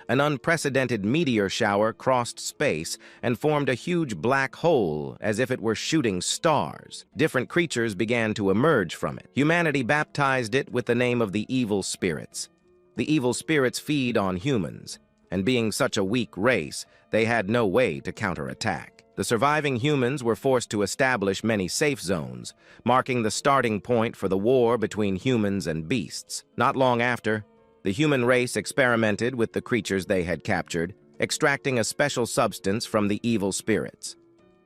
An unprecedented meteor shower crossed space and formed a huge black hole as if it were shooting stars. Different creatures began to emerge from it. Humanity baptized it with the name of the evil spirits. The evil spirits feed on humans, and being such a weak race, they had no way to counterattack. The surviving humans were forced to establish many safe zones, marking the starting point for the war between humans and beasts. Not long after, the human race experimented with the creatures they had captured, extracting a special substance from the evil spirits.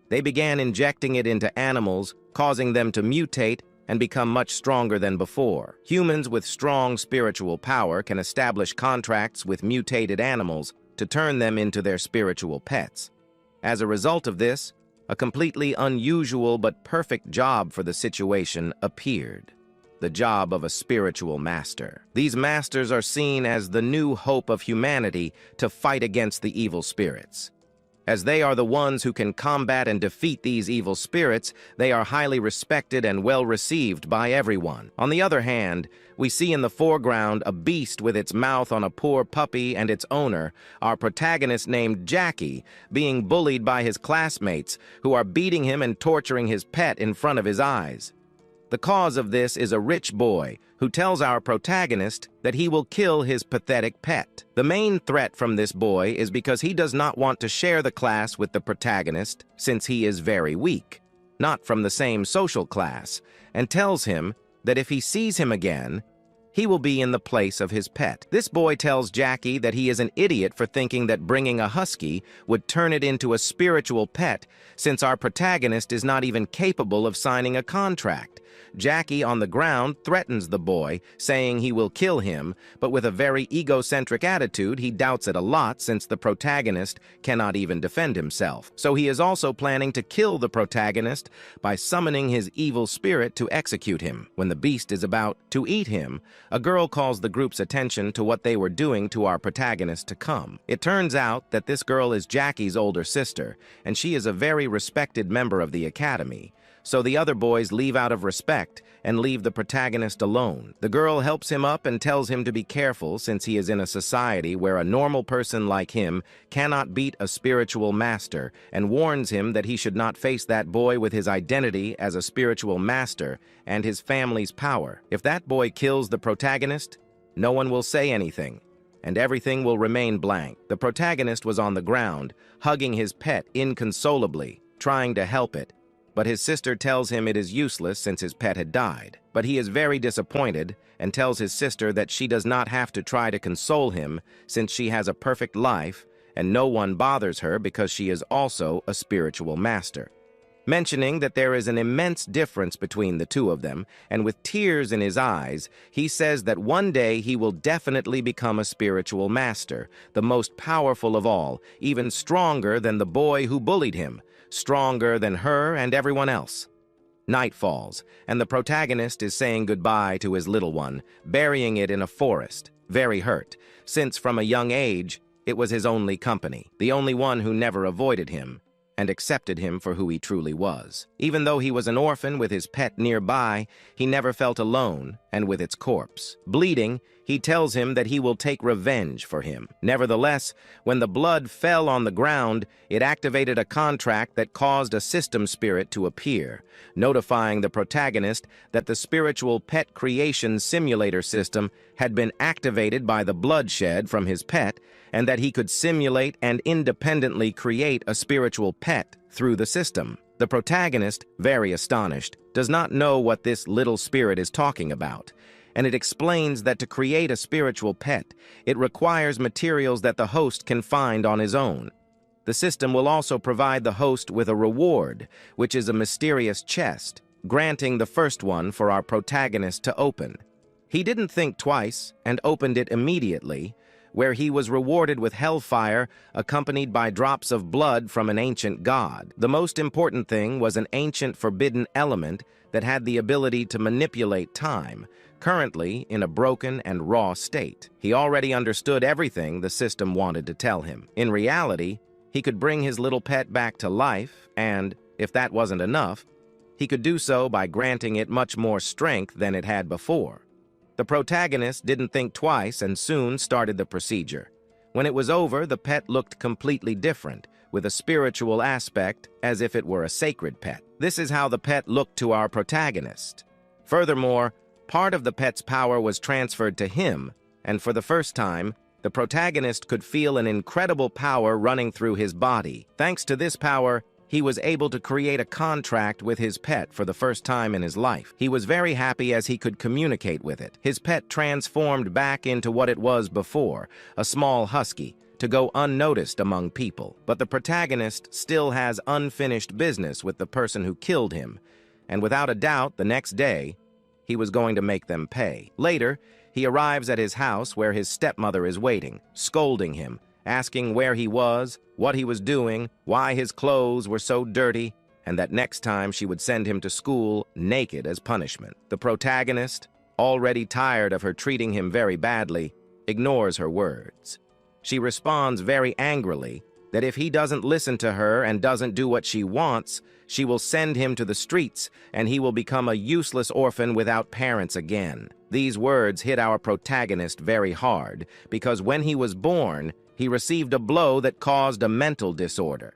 They began injecting it into animals, causing them to mutate and become much stronger than before. Humans with strong spiritual power can establish contracts with mutated animals to turn them into their spiritual pets. As a result of this, a completely unusual but perfect job for the situation appeared: the job of a spiritual master. These masters are seen as the new hope of humanity to fight against the evil spirits. As they are the ones who can combat and defeat these evil spirits, they are highly respected and well received by everyone. On the other hand, we see in the foreground a beast with its mouth on a poor puppy and its owner, our protagonist named Jackie, being bullied by his classmates, who are beating him and torturing his pet in front of his eyes. The cause of this is a rich boy who tells our protagonist that he will kill his pathetic pet. The main threat from this boy is because he does not want to share the class with the protagonist since he is very weak, not from the same social class, and tells him that if he sees him again, he will be in the place of his pet. This boy tells Jackie that he is an idiot for thinking that bringing a husky would turn it into a spiritual pet, since our protagonist is not even capable of signing a contract. Jackie, on the ground, threatens the boy, saying he will kill him, but with a very egocentric attitude, he doubts it a lot since the protagonist cannot even defend himself. So he is also planning to kill the protagonist by summoning his evil spirit to execute him. When the beast is about to eat him, a girl calls the group's attention to what they were doing to our protagonist to come. It turns out that this girl is Jackie's older sister, and she is a very respected member of the academy. So the other boys leave out of respect and leave the protagonist alone. The girl helps him up and tells him to be careful since he is in a society where a normal person like him cannot beat a spiritual master, and warns him that he should not face that boy with his identity as a spiritual master and his family's power. If that boy kills the protagonist, no one will say anything, and everything will remain blank. The protagonist was on the ground, hugging his pet inconsolably, trying to help it, but his sister tells him it is useless since his pet had died. But he is very disappointed and tells his sister that she does not have to try to console him since she has a perfect life and no one bothers her because she is also a spiritual master. Mentioning that there is an immense difference between the two of them, and with tears in his eyes, he says that one day he will definitely become a spiritual master, the most powerful of all, even stronger than the boy who bullied him, stronger than her and everyone else. Night falls, and the protagonist is saying goodbye to his little one, burying it in a forest, very hurt, since from a young age, it was his only company, the only one who never avoided him and accepted him for who he truly was. Even though he was an orphan with his pet nearby, he never felt alone, and with its corpse bleeding, he tells him that he will take revenge for him. Nevertheless, when the blood fell on the ground, it activated a contract that caused a system spirit to appear, notifying the protagonist that the spiritual pet creation simulator system had been activated by the bloodshed from his pet, and that he could simulate and independently create a spiritual pet through the system. The protagonist, very astonished, does not know what this little spirit is talking about, and it explains that to create a spiritual pet, it requires materials that the host can find on his own. The system will also provide the host with a reward, which is a mysterious chest, granting the first one for our protagonist to open. He didn't think twice and opened it immediately, where he was rewarded with hellfire accompanied by drops of blood from an ancient god. The most important thing was an ancient forbidden element that had the ability to manipulate time, currently in a broken and raw state. He already understood everything the system wanted to tell him. In reality, he could bring his little pet back to life, and, if that wasn't enough, he could do so by granting it much more strength than it had before. The protagonist didn't think twice and soon started the procedure. When it was over, the pet looked completely different, with a spiritual aspect, as if it were a sacred pet. This is how the pet looked to our protagonist. Furthermore, part of the pet's power was transferred to him, and for the first time, the protagonist could feel an incredible power running through his body. Thanks to this power, he was able to create a contract with his pet for the first time in his life. He was very happy as he could communicate with it. His pet transformed back into what it was before, a small husky, to go unnoticed among people. But the protagonist still has unfinished business with the person who killed him, and without a doubt, the next day, he was going to make them pay. Later, he arrives at his house where his stepmother is waiting, scolding him, asking where he was, what he was doing, why his clothes were so dirty, and that next time she would send him to school naked as punishment. The protagonist, already tired of her treating him very badly, ignores her words. She responds very angrily that if he doesn't listen to her and doesn't do what she wants, she will send him to the streets and he will become a useless orphan without parents again. These words hit our protagonist very hard because when he was born, he received a blow that caused a mental disorder.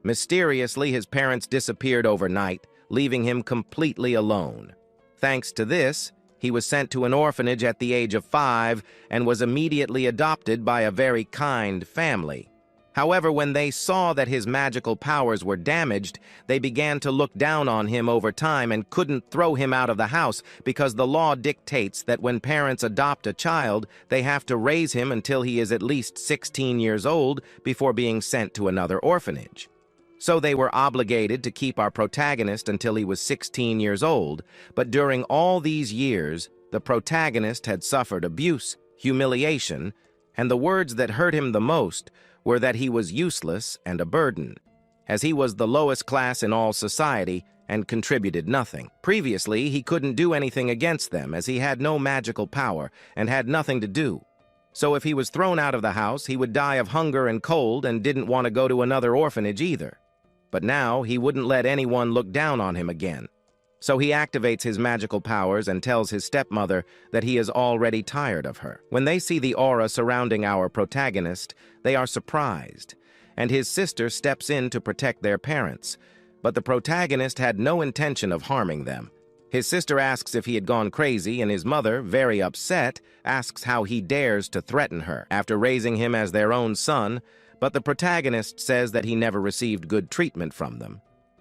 Mysteriously, his parents disappeared overnight, leaving him completely alone. Thanks to this, he was sent to an orphanage at the age of 5 and was immediately adopted by a very kind family. However, when they saw that his magical powers were damaged, they began to look down on him over time and couldn't throw him out of the house because the law dictates that when parents adopt a child, they have to raise him until he is at least 16 years old before being sent to another orphanage. So they were obligated to keep our protagonist until he was 16 years old, but during all these years, the protagonist had suffered abuse, humiliation, and the words that hurt him the most were that he was useless and a burden, as he was the lowest class in all society and contributed nothing. Previously, he couldn't do anything against them as he had no magical power and had nothing to do. So if he was thrown out of the house, he would die of hunger and cold and didn't want to go to another orphanage either. But now he wouldn't let anyone look down on him again. So he activates his magical powers and tells his stepmother that he is already tired of her. When they see the aura surrounding our protagonist, they are surprised, and his sister steps in to protect their parents. But the protagonist had no intention of harming them. His sister asks if he had gone crazy, and his mother, very upset, asks how he dares to threaten her after raising him as their own son, but the protagonist says that he never received good treatment from them.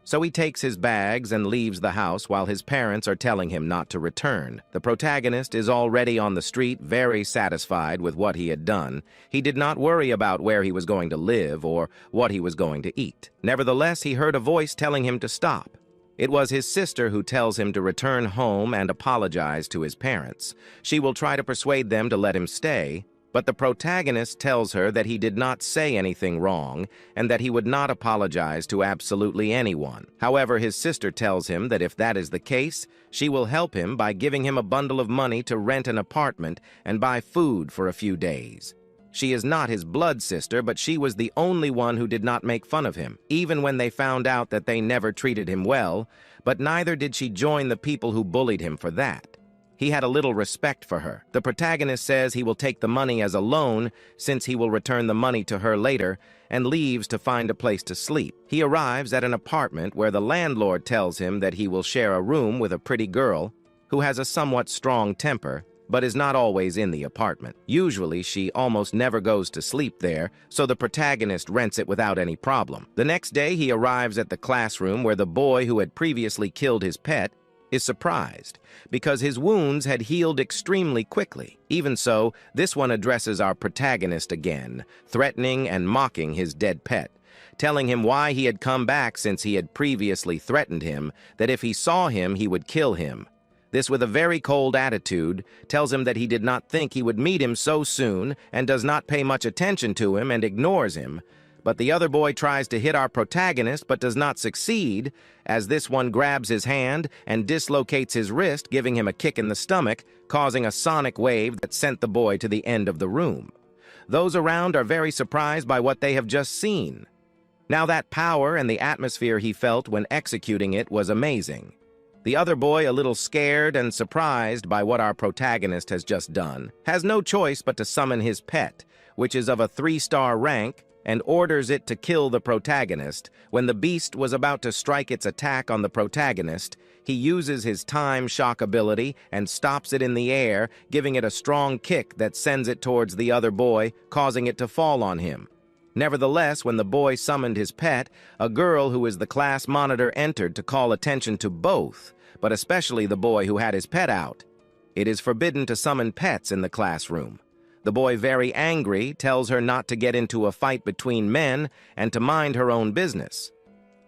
So he takes his bags and leaves the house while his parents are telling him not to return. The protagonist is already on the street, very satisfied with what he had done. He did not worry about where he was going to live or what he was going to eat. Nevertheless, he heard a voice telling him to stop. It was his sister who tells him to return home and apologize to his parents. She will try to persuade them to let him stay, but the protagonist tells her that he did not say anything wrong and that he would not apologize to absolutely anyone. However, his sister tells him that if that is the case, she will help him by giving him a bundle of money to rent an apartment and buy food for a few days. She is not his blood sister, but she was the only one who did not make fun of him, even when they found out that they never treated him well, but neither did she join the people who bullied him for that. He had a little respect for her. The protagonist says he will take the money as a loan since he will return the money to her later and leaves to find a place to sleep. He arrives at an apartment where the landlord tells him that he will share a room with a pretty girl who has a somewhat strong temper but is not always in the apartment. Usually, she almost never goes to sleep there, so the protagonist rents it without any problem. The next day, he arrives at the classroom where the boy who had previously killed his pet is surprised because his wounds had healed extremely quickly. Even so, this one addresses our protagonist again, threatening and mocking his dead pet, telling him why he had come back since he had previously threatened him, that if he saw him, he would kill him. This, with a very cold attitude, tells him that he did not think he would meet him so soon and does not pay much attention to him and ignores him. But the other boy tries to hit our protagonist but does not succeed, as this one grabs his hand and dislocates his wrist, giving him a kick in the stomach, causing a sonic wave that sent the boy to the end of the room. Those around are very surprised by what they have just seen. Now that power and the atmosphere he felt when executing it was amazing. The other boy, a little scared and surprised by what our protagonist has just done, has no choice but to summon his pet, which is of a 3-star rank, and orders it to kill the protagonist. When the beast was about to strike its attack on the protagonist, he uses his time shock ability and stops it in the air, giving it a strong kick that sends it towards the other boy, causing it to fall on him. Nevertheless, when the boy summoned his pet, a girl who is the class monitor entered to call attention to both, but especially the boy who had his pet out. It is forbidden to summon pets in the classroom. The boy, very angry, tells her not to get into a fight between men and to mind her own business.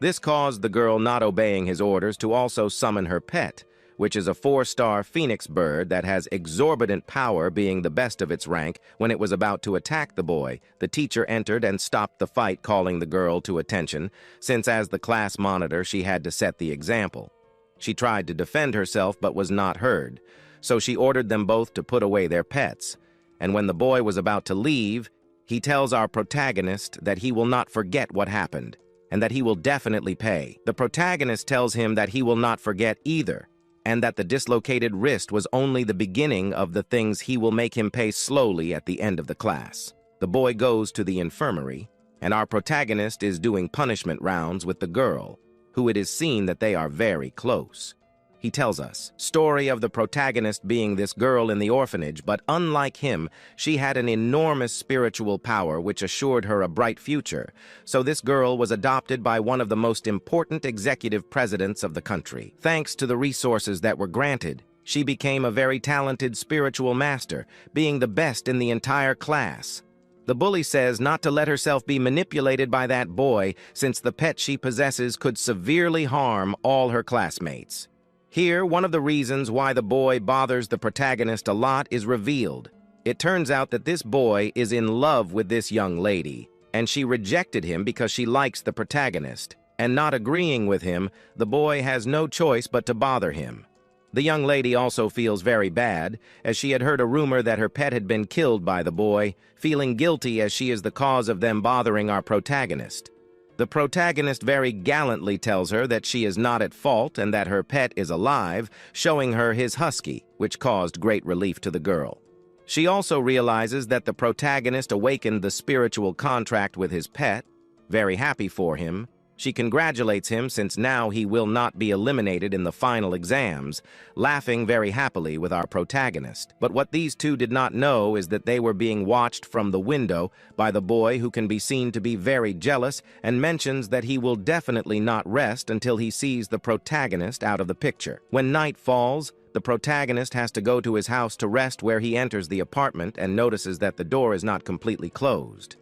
This caused the girl, not obeying his orders, to also summon her pet, which is a 4-star phoenix bird that has exorbitant power, being the best of its rank. When it was about to attack the boy, the teacher entered and stopped the fight, calling the girl to attention, since as the class monitor she had to set the example. She tried to defend herself but was not heard, so she ordered them both to put away their pets. And when the boy was about to leave, he tells our protagonist that he will not forget what happened, and that he will definitely pay. The protagonist tells him that he will not forget either, and that the dislocated wrist was only the beginning of the things he will make him pay slowly at the end of the class. The boy goes to the infirmary, and our protagonist is doing punishment rounds with the girl, who it is seen that they are very close. He tells us, story of the protagonist being this girl in the orphanage, but unlike him, she had an enormous spiritual power which assured her a bright future. So this girl was adopted by one of the most important executive presidents of the country. Thanks to the resources that were granted, she became a very talented spiritual master, being the best in the entire class. The bully says not to let herself be manipulated by that boy, since the pet she possesses could severely harm all her classmates. Here, one of the reasons why the boy bothers the protagonist a lot is revealed. It turns out that this boy is in love with this young lady, and she rejected him because she likes the protagonist. And not agreeing with him, the boy has no choice but to bother him. The young lady also feels very bad, as she had heard a rumor that her pet had been killed by the boy, feeling guilty as she is the cause of them bothering our protagonist. The protagonist very gallantly tells her that she is not at fault and that her pet is alive, showing her his husky, which caused great relief to the girl. She also realizes that the protagonist awakened the spiritual contract with his pet, very happy for him. She congratulates him since now he will not be eliminated in the final exams, laughing very happily with our protagonist. But what these two did not know is that they were being watched from the window by the boy, who can be seen to be very jealous and mentions that he will definitely not rest until he sees the protagonist out of the picture. When night falls, the protagonist has to go to his house to rest, where he enters the apartment and notices that the door is not completely closed.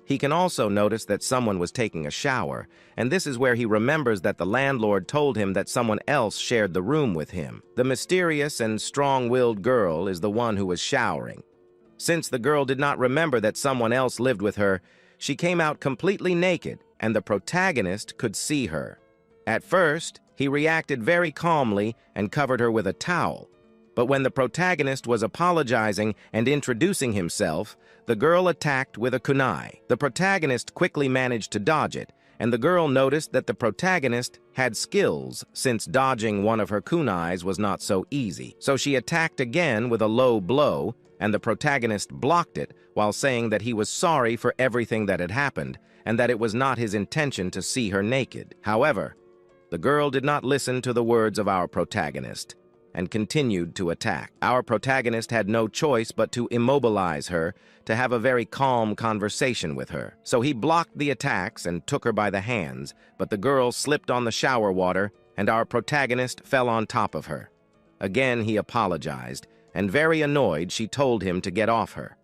He can also notice that someone was taking a shower, and this is where he remembers that the landlord told him that someone else shared the room with him. The mysterious and strong-willed girl is the one who was showering. Since the girl did not remember that someone else lived with her, she came out completely naked, and the protagonist could see her. At first, he reacted very calmly and covered her with a towel. But when the protagonist was apologizing and introducing himself, the girl attacked with a kunai. The protagonist quickly managed to dodge it, and the girl noticed that the protagonist had skills, since dodging one of her kunais was not so easy. So she attacked again with a low blow, and the protagonist blocked it while saying that he was sorry for everything that had happened, and that it was not his intention to see her naked. However, the girl did not listen to the words of our protagonist and continued to attack. Our protagonist had no choice but to immobilize her, to have a very calm conversation with her. So he blocked the attacks and took her by the hands, but the girl slipped on the shower water, and our protagonist fell on top of her. Again he apologized, and very annoyed she told him to get off her.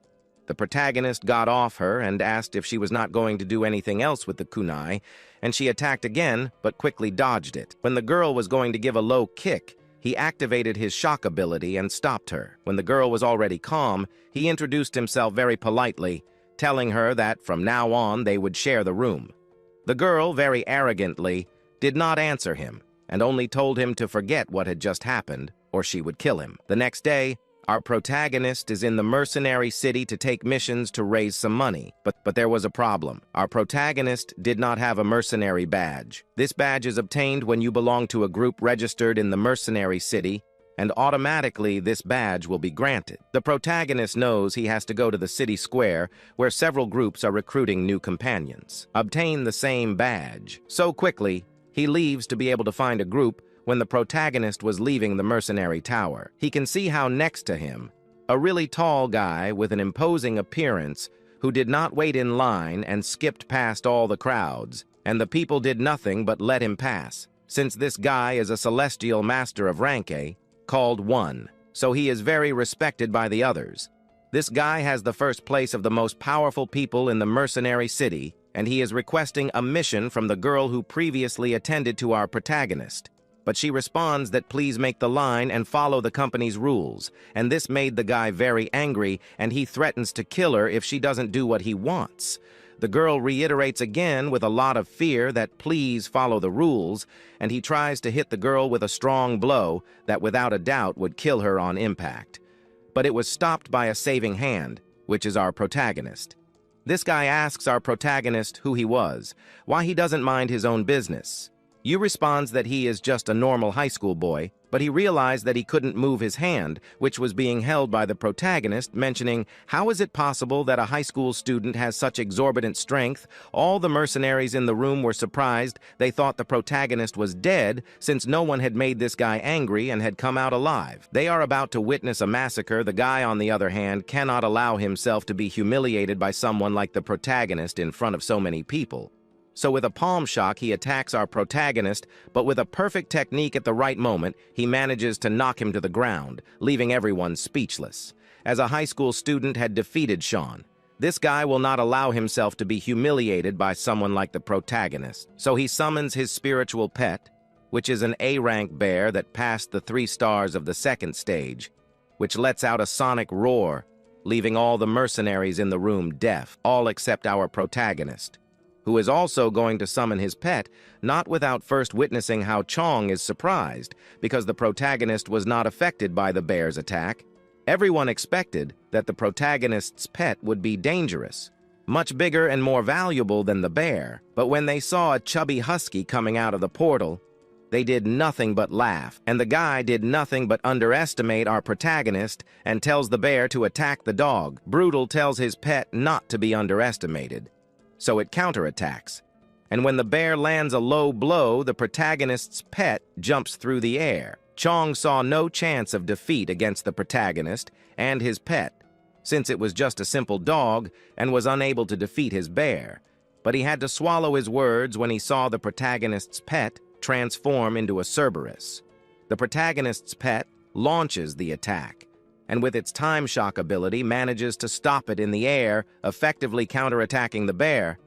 The protagonist got off her and asked if she was not going to do anything else with the kunai, and she attacked again, but quickly dodged it. When the girl was going to give a low kick, he activated his shock ability and stopped her. When the girl was already calm, he introduced himself very politely, telling her that from now on they would share the room. The girl, very arrogantly, did not answer him, and only told him to forget what had just happened, or she would kill him. The next day, our protagonist is in the mercenary city to take missions to raise some money. But there was a problem. Our protagonist did not have a mercenary badge. This badge is obtained when you belong to a group registered in the mercenary city, and automatically this badge will be granted. The protagonist knows he has to go to the city square where several groups are recruiting new companions. Obtain the same badge. So quickly, he leaves to be able to find a group when the protagonist was leaving the mercenary tower. He can see how next to him, a really tall guy with an imposing appearance who did not wait in line and skipped past all the crowds, and the people did nothing but let him pass. Since this guy is a celestial master of rank A, called 1, so he is very respected by the others. This guy has the first place of the most powerful people in the mercenary city, and he is requesting a mission from the girl who previously attended to our protagonist. But she responds that please make the line and follow the company's rules, and this made the guy very angry, and he threatens to kill her if she doesn't do what he wants. The girl reiterates again with a lot of fear that please follow the rules, and he tries to hit the girl with a strong blow that without a doubt would kill her on impact. But it was stopped by a saving hand, which is our protagonist. This guy asks our protagonist who he was, why he doesn't mind his own business. Yu responds that he is just a normal high school boy, but he realized that he couldn't move his hand, which was being held by the protagonist, mentioning, how is it possible that a high school student has such exorbitant strength? All the mercenaries in the room were surprised. They thought the protagonist was dead, since no one had made this guy angry and had come out alive. They are about to witness a massacre. The guy, on the other hand, cannot allow himself to be humiliated by someone like the protagonist in front of so many people. So with a palm shock, he attacks our protagonist, but with a perfect technique at the right moment, he manages to knock him to the ground, leaving everyone speechless. As a high school student had defeated Sean, this guy will not allow himself to be humiliated by someone like the protagonist. So he summons his spiritual pet, which is an A-rank bear that passed the 3 stars of the second stage, which lets out a sonic roar, leaving all the mercenaries in the room deaf, all except our protagonist, who is also going to summon his pet, not without first witnessing how Chong is surprised, because the protagonist was not affected by the bear's attack. Everyone expected that the protagonist's pet would be dangerous, much bigger and more valuable than the bear, but when they saw a chubby husky coming out of the portal, they did nothing but laugh, and the guy did nothing but underestimate our protagonist and tells the bear to attack the dog. Brutal tells his pet not to be underestimated, so it counterattacks. And when the bear lands a low blow, the protagonist's pet jumps through the air. Chong saw no chance of defeat against the protagonist and his pet, since it was just a simple dog and was unable to defeat his bear. But he had to swallow his words when he saw the protagonist's pet transform into a Cerberus. The protagonist's pet launches the attack, and with its time shock ability manages to stop it in the air, effectively counterattacking the bear.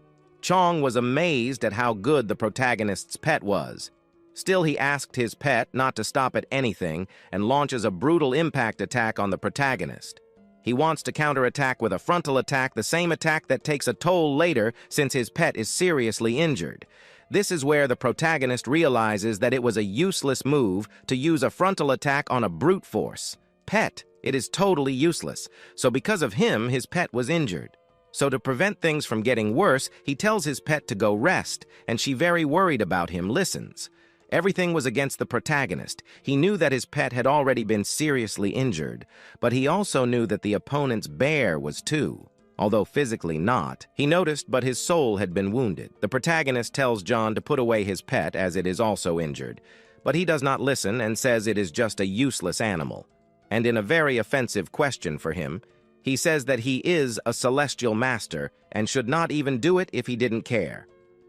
Chong was amazed at how good the protagonist's pet was. Still, he asked his pet not to stop at anything and launches a brutal impact attack on the protagonist. He wants to counterattack with a frontal attack, the same attack that takes a toll later since his pet is seriously injured. This is where the protagonist realizes that it was a useless move to use a frontal attack on a brute force pet. It is totally useless, so because of him, his pet was injured. So to prevent things from getting worse, he tells his pet to go rest, and she, very worried about him, listens. Everything was against the protagonist. He knew that his pet had already been seriously injured, but he also knew that the opponent's bear was too. Although physically not, he noticed, but his soul had been wounded. The protagonist tells John to put away his pet as it is also injured, but he does not listen and says it is just a useless animal. And in a very offensive question for him, he says that he is a celestial master and should not even do it if he didn't care.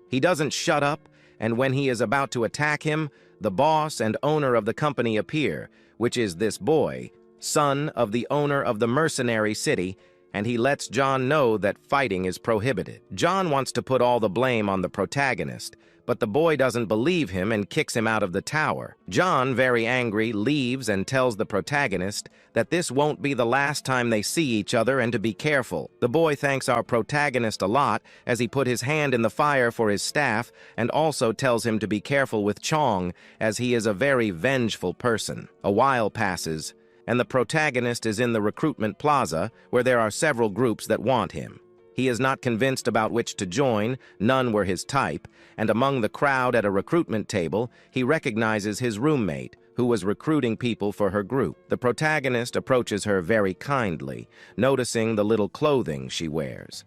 He doesn't shut up, and when he is about to attack him, the boss and owner of the company appear, which is this boy, son of the owner of the mercenary city, and he lets John know that fighting is prohibited. John wants to put all the blame on the protagonist, but the boy doesn't believe him and kicks him out of the tower. John, very angry, leaves and tells the protagonist that this won't be the last time they see each other and to be careful. The boy thanks our protagonist a lot as he put his hand in the fire for his staff, and also tells him to be careful with Chong as he is a very vengeful person. A while passes, and the protagonist is in the recruitment plaza where there are several groups that want him. He is not convinced about which to join, none were his type, and among the crowd at a recruitment table, he recognizes his roommate, who was recruiting people for her group. The protagonist approaches her very kindly, noticing the little clothing she wears.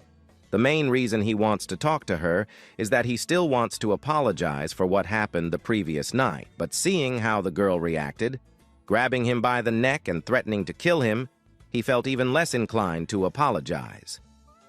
The main reason he wants to talk to her is that he still wants to apologize for what happened the previous night, but seeing how the girl reacted, grabbing him by the neck and threatening to kill him, he felt even less inclined to apologize.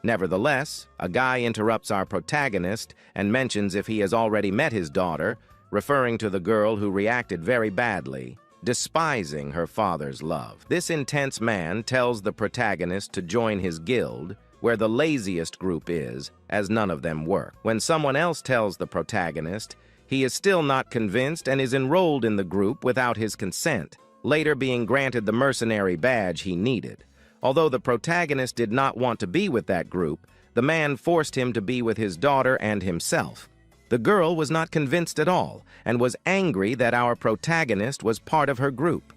Nevertheless, a guy interrupts our protagonist and mentions if he has already met his daughter, referring to the girl who reacted very badly, despising her father's love. This intense man tells the protagonist to join his guild, where the laziest group is, as none of them work. When someone else tells the protagonist, he is still not convinced and is enrolled in the group without his consent, later being granted the mercenary badge he needed. Although the protagonist did not want to be with that group, the man forced him to be with his daughter and himself. The girl was not convinced at all and was angry that our protagonist was part of her group.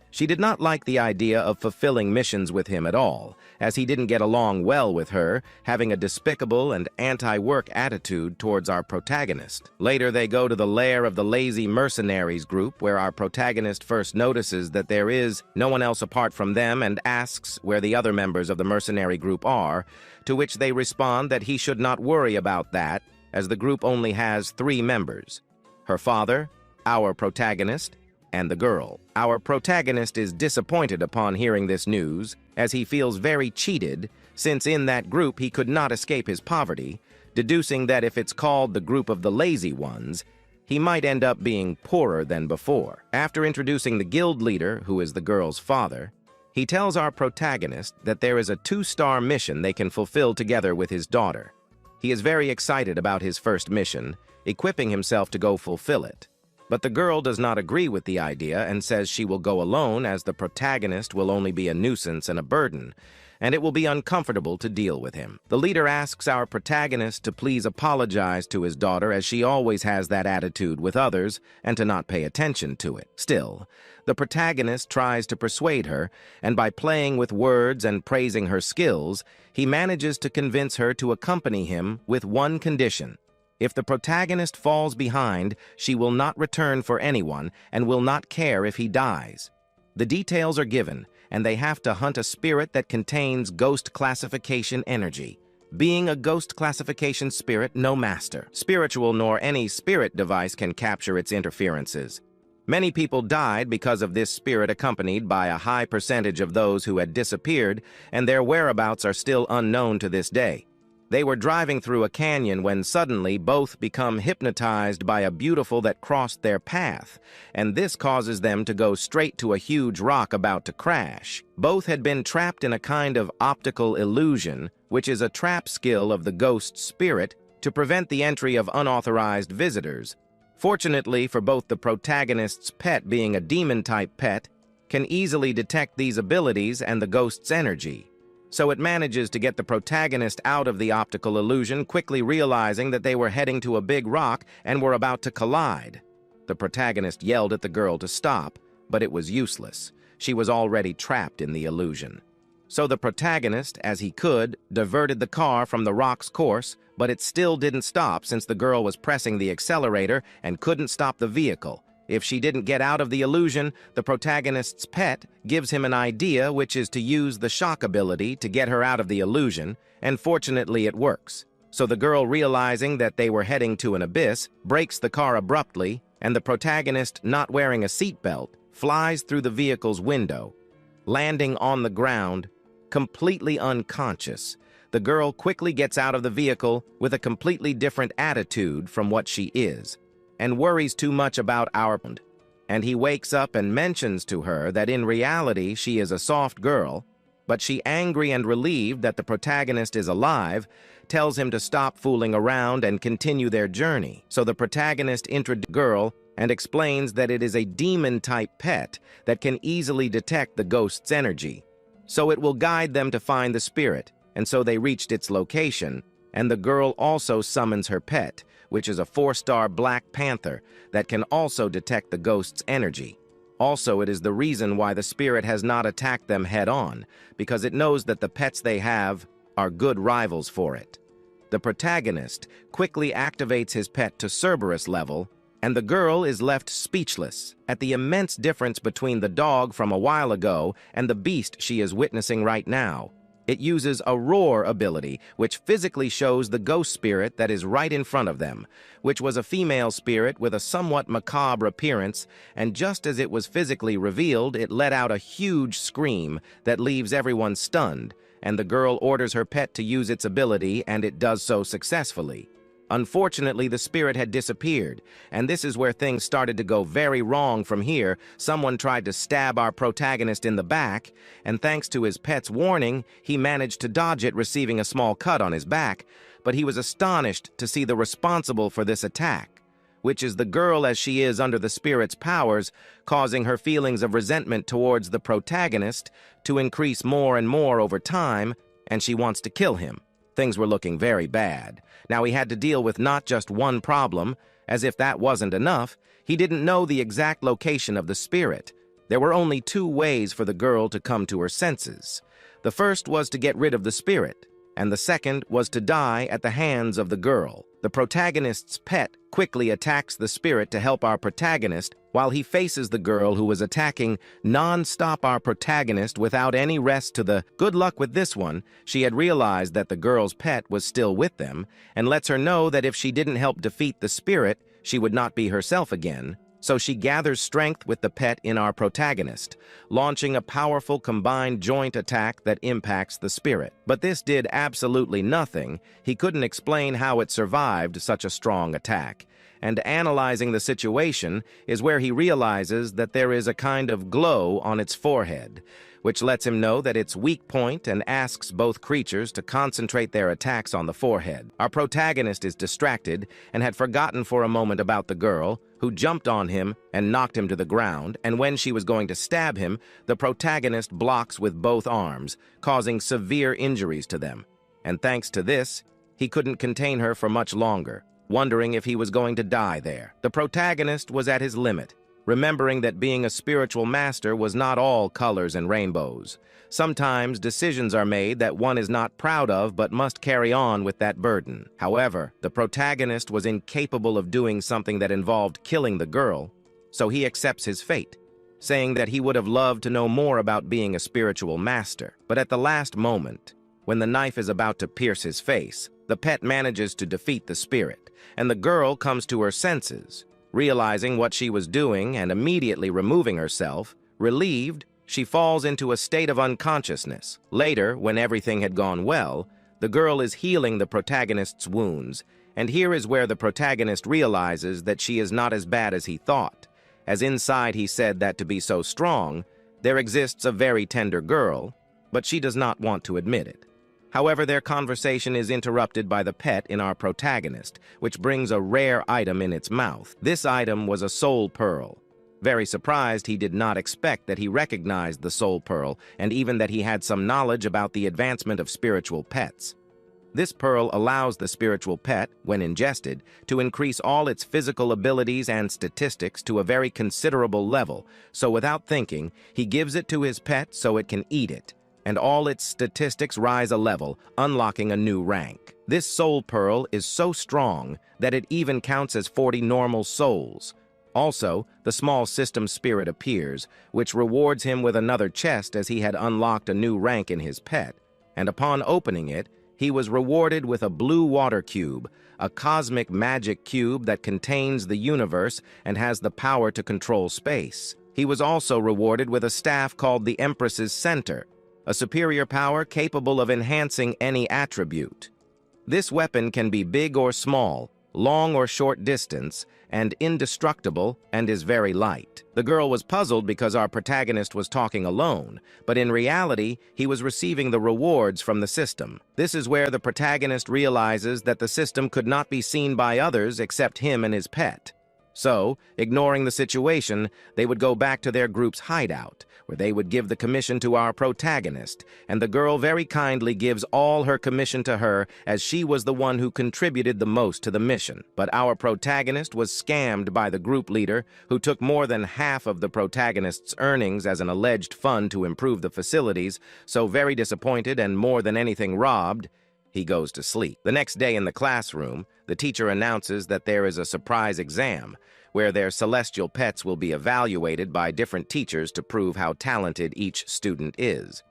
She did not like the idea of fulfilling missions with him at all, as he didn't get along well with her, having a despicable and anti-work attitude towards our protagonist. Later, they go to the lair of the lazy mercenaries group, where our protagonist first notices that there is no one else apart from them and asks where the other members of the mercenary group are, to which they respond that he should not worry about that, as the group only has 3 members: her father, our protagonist, and the girl. Our protagonist is disappointed upon hearing this news, as he feels very cheated, since in that group he could not escape his poverty, deducing that if it's called the group of the lazy ones, he might end up being poorer than before. After introducing the guild leader, who is the girl's father, he tells our protagonist that there is a 2-star mission they can fulfill together with his daughter. He is very excited about his first mission, equipping himself to go fulfill it. But the girl does not agree with the idea and says she will go alone, as the protagonist will only be a nuisance and a burden, and it will be uncomfortable to deal with him. The leader asks our protagonist to please apologize to his daughter, as she always has that attitude with others, and to not pay attention to it. Still, the protagonist tries to persuade her, and by playing with words and praising her skills, he manages to convince her to accompany him with one condition. If the protagonist falls behind, she will not return for anyone and will not care if he dies. The details are given, and they have to hunt a spirit that contains ghost classification energy. Being a ghost classification spirit, no master, spiritual nor any spirit device can capture its interferences. Many people died because of this spirit, accompanied by a high percentage of those who had disappeared, and their whereabouts are still unknown to this day. They were driving through a canyon when suddenly both become hypnotized by a beautiful that crossed their path, and this causes them to go straight to a huge rock about to crash. Both had been trapped in a kind of optical illusion, which is a trap skill of the ghost spirit to prevent the entry of unauthorized visitors. Fortunately for both, the protagonist's pet, being a demon-type pet, can easily detect these abilities and the ghost's energy. So it manages to get the protagonist out of the optical illusion, quickly realizing that they were heading to a big rock and were about to collide. The protagonist yelled at the girl to stop, but it was useless. She was already trapped in the illusion. So the protagonist, as he could, diverted the car from the rock's course, but it still didn't stop since the girl was pressing the accelerator and couldn't stop the vehicle. If she didn't get out of the illusion, the protagonist's pet gives him an idea, which is to use the shock ability to get her out of the illusion, and fortunately it works. So the girl, realizing that they were heading to an abyss, brakes the car abruptly, and the protagonist, not wearing a seatbelt, flies through the vehicle's window, landing on the ground, completely unconscious. The girl quickly gets out of the vehicle with a completely different attitude from what she is, and worries too much about our friend. And he wakes up and mentions to her that in reality she is a soft girl, but she, angry and relieved that the protagonist is alive, tells him to stop fooling around and continue their journey. So the protagonist introduces the girl and explains that it is a demon-type pet that can easily detect the ghost's energy. So it will guide them to find the spirit, and so they reached its location, and the girl also summons her pet, which is a 4-star black panther that can also detect the ghost's energy. Also, it is the reason why the spirit has not attacked them head-on, because it knows that the pets they have are good rivals for it. The protagonist quickly activates his pet to Cerberus level and the girl is left speechless at the immense difference between the dog from a while ago and the beast she is witnessing right now. It uses a roar ability, which physically shows the ghost spirit that is right in front of them, which was a female spirit with a somewhat macabre appearance, and just as it was physically revealed, it let out a huge scream that leaves everyone stunned, and the girl orders her pet to use its ability, and it does so successfully. Unfortunately, the spirit had disappeared, and this is where things started to go very wrong from here. Someone tried to stab our protagonist in the back, and thanks to his pet's warning, he managed to dodge it, receiving a small cut on his back, but he was astonished to see the responsible for this attack, which is the girl as she is under the spirit's powers, causing her feelings of resentment towards the protagonist to increase more and more over time, and she wants to kill him. Things were looking very bad. Now he had to deal with not just one problem. As if that wasn't enough, he didn't know the exact location of the spirit. There were only two ways for the girl to come to her senses. The first was to get rid of the spirit, and the second was to die at the hands of the girl. The protagonist's pet quickly attacks the spirit to help our protagonist, while he faces the girl who was attacking non-stop our protagonist without any rest to the good luck with this one. She had realized that the girl's pet was still with them, and lets her know that if she didn't help defeat the spirit, she would not be herself again. So she gathers strength with the pet in our protagonist, launching a powerful combined joint attack that impacts the spirit. But this did absolutely nothing. He couldn't explain how it survived such a strong attack. And analyzing the situation is where he realizes that there is a kind of glow on its forehead, which lets him know that it's weak point, and asks both creatures to concentrate their attacks on the forehead. Our protagonist is distracted and had forgotten for a moment about the girl, who jumped on him and knocked him to the ground, and when she was going to stab him, the protagonist blocks with both arms, causing severe injuries to them. And thanks to this, he couldn't contain her for much longer, wondering if he was going to die there. The protagonist was at his limit, remembering that being a spiritual master was not all colors and rainbows. Sometimes decisions are made that one is not proud of but must carry on with that burden. However, the protagonist was incapable of doing something that involved killing the girl, so he accepts his fate, saying that he would have loved to know more about being a spiritual master. But at the last moment, when the knife is about to pierce his face, the pet manages to defeat the spirit, and the girl comes to her senses. Realizing what she was doing and immediately removing herself, relieved, she falls into a state of unconsciousness. Later, when everything had gone well, the girl is healing the protagonist's wounds, and here is where the protagonist realizes that she is not as bad as he thought, as inside he said that to be so strong, there exists a very tender girl, but she does not want to admit it. However, their conversation is interrupted by the pet in our protagonist, which brings a rare item in its mouth. This item was a soul pearl. Very surprised, he did not expect that he recognized the soul pearl, and even that he had some knowledge about the advancement of spiritual pets. This pearl allows the spiritual pet, when ingested, to increase all its physical abilities and statistics to a very considerable level, so without thinking, he gives it to his pet so it can eat it, and all its statistics rise a level, unlocking a new rank. This soul pearl is so strong that it even counts as 40 normal souls. Also, the small system spirit appears, which rewards him with another chest as he had unlocked a new rank in his pet, and upon opening it, he was rewarded with a blue water cube, a cosmic magic cube that contains the universe and has the power to control space. He was also rewarded with a staff called the Empress's Center, a superior power capable of enhancing any attribute. This weapon can be big or small, long or short distance, and indestructible, and is very light. The girl was puzzled because our protagonist was talking alone, but in reality, he was receiving the rewards from the system. This is where the protagonist realizes that the system could not be seen by others except him and his pet. So, ignoring the situation, they would go back to their group's hideout, where they would give the commission to our protagonist, and the girl very kindly gives all her commission to her as she was the one who contributed the most to the mission. But our protagonist was scammed by the group leader, who took more than half of the protagonist's earnings as an alleged fund to improve the facilities, so very disappointed and more than anything robbed, he goes to sleep. The next day in the classroom, the teacher announces that there is a surprise exam, where their celestial pets will be evaluated by different teachers to prove how talented each student is.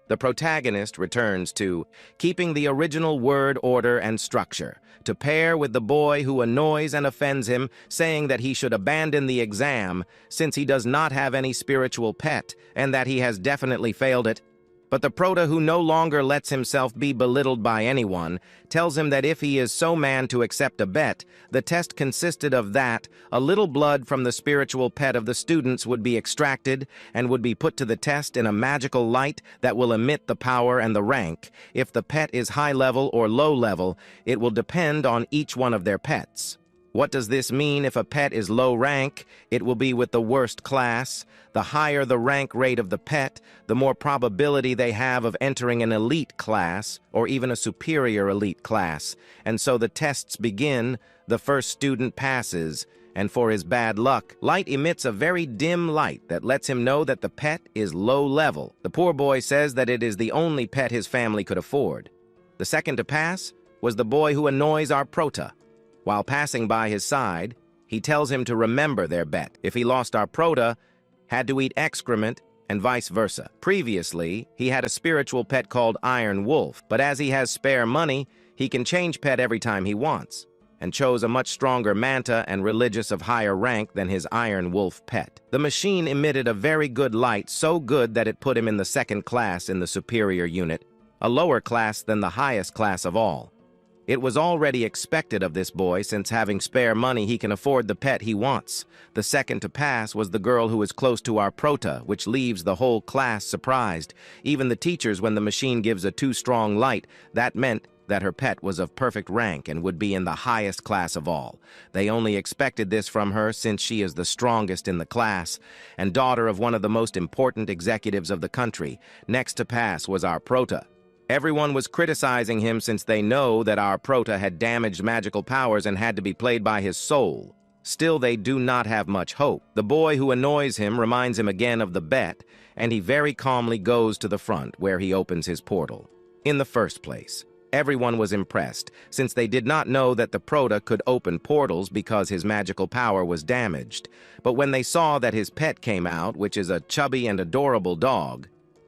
The protagonist returns to keeping the original word order and structure, to pair with the boy who annoys and offends him, saying that he should abandon the exam since he does not have any spiritual pet and that he has definitely failed it. But the prota, who no longer lets himself be belittled by anyone, tells him that if he is so man to accept a bet, the test consisted of that a little blood from the spiritual pet of the students would be extracted and would be put to the test in a magical light that will emit the power and the rank. If the pet is high level or low level, it will depend on each one of their pets. What does this mean? If a pet is low rank, it will be with the worst class. The higher the rank rate of the pet, the more probability they have of entering an elite class or even a superior elite class. And so the tests begin, the first student passes, and for his bad luck, light emits a very dim light that lets him know that the pet is low level. The poor boy says that it is the only pet his family could afford. The second to pass was the boy who annoys our prota. While passing by his side, he tells him to remember their bet. If he lost, our prota had to eat excrement and vice versa. Previously, he had a spiritual pet called Iron Wolf, but as he has spare money, he can change pet every time he wants, and chose a much stronger manta and religious of higher rank than his Iron Wolf pet. The machine emitted a very good light, so good that it put him in the second class in the superior unit, a lower class than the highest class of all. It was already expected of this boy, since having spare money he can afford the pet he wants. The second to pass was the girl who is close to our prota, which leaves the whole class surprised. Even the teachers, when the machine gives a too strong light, that meant that her pet was of perfect rank and would be in the highest class of all. They only expected this from her since she is the strongest in the class and daughter of one of the most important executives of the country. Next to pass was our prota. Everyone was criticizing him since they know that our prota had damaged magical powers and had to be played by his soul. Still, they do not have much hope. The boy who annoys him reminds him again of the bet, and he very calmly goes to the front, where he opens his portal. In the first place, everyone was impressed, since they did not know that the prota could open portals because his magical power was damaged. But when they saw that his pet came out, which is a chubby and adorable dog,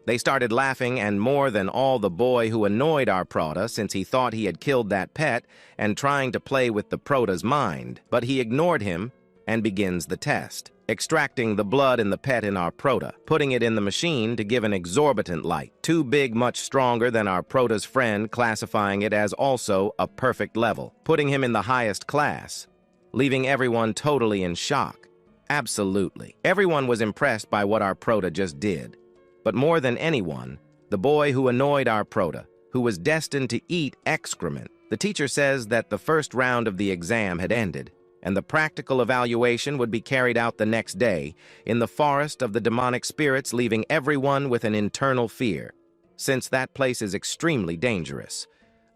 they started laughing, and more than all the boy who annoyed our prota since he thought he had killed that pet and trying to play with the prota's mind. But he ignored him and begins the test, extracting the blood in the pet in our prota, putting it in the machine to give an exorbitant light, too big, much stronger than our prota's friend, classifying it as also a perfect level, putting him in the highest class, leaving everyone totally in shock. Absolutely. Everyone was impressed by what our prota just did. But more than anyone, the boy who annoyed our prota, who was destined to eat excrement. The teacher says that the first round of the exam had ended, and the practical evaluation would be carried out the next day in the forest of the demonic spirits, leaving everyone with an internal fear, since that place is extremely dangerous.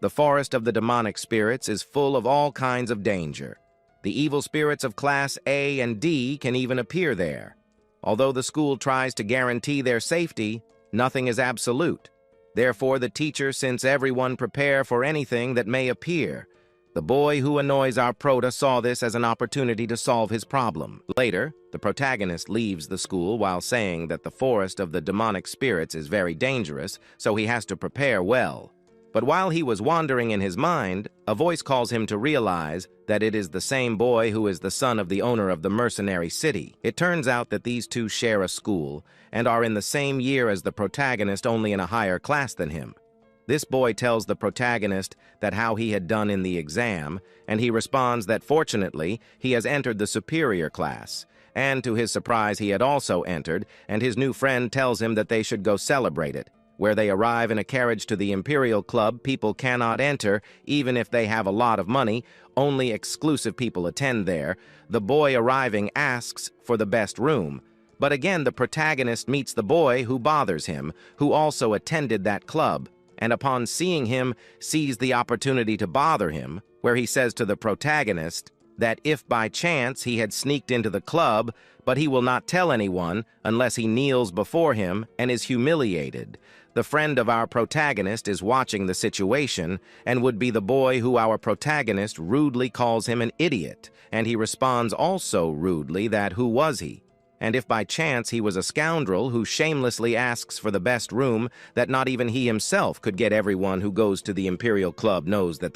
The forest of the demonic spirits is full of all kinds of danger. The evil spirits of class A and D can even appear there. Although the school tries to guarantee their safety, nothing is absolute. Therefore, the teacher, since everyone prepare for anything that may appear. The boy who annoys our prota saw this as an opportunity to solve his problem. Later, the protagonist leaves the school while saying that the forest of the demonic spirits is very dangerous, so he has to prepare well. But while he was wandering in his mind, a voice calls him to realize that it is the same boy who is the son of the owner of the mercenary city. It turns out that these two share a school and are in the same year as the protagonist, only in a higher class than him. This boy tells the protagonist that how he had done in the exam, and he responds that fortunately he has entered the superior class. And to his surprise, he had also entered, and his new friend tells him that they should go celebrate it. Where they arrive in a carriage to the Imperial Club, people cannot enter, even if they have a lot of money. Only exclusive people attend there. The boy arriving asks for the best room. But again, the protagonist meets the boy who bothers him, who also attended that club, and upon seeing him, sees the opportunity to bother him, where he says to the protagonist that if by chance he had sneaked into the club, but he will not tell anyone unless he kneels before him and is humiliated. The friend of our protagonist is watching the situation and would be the boy who our protagonist rudely calls him an idiot, and he responds also rudely that who was he? And if by chance he was a scoundrel who shamelessly asks for the best room that not even he himself could get, everyone who goes to the Imperial Club knows that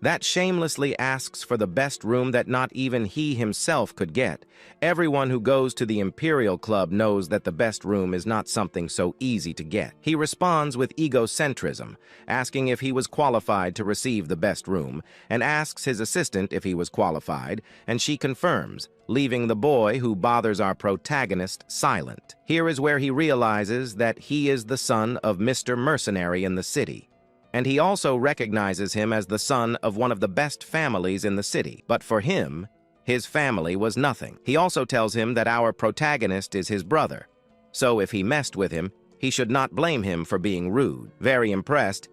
that shamelessly asks for the best room that not even he himself could get. Everyone who goes to the Imperial Club knows that the best room is not something so easy to get. He responds with egocentrism, asking if he was qualified to receive the best room, and asks his assistant if he was qualified, and she confirms, leaving the boy who bothers our protagonist silent. Here is where he realizes that he is the son of Mr. Mercenary in the city. And he also recognizes him as the son of one of the best families in the city. But for him, his family was nothing. He also tells him that our protagonist is his brother. So if he messed with him, he should not blame him for being rude. Very impressed,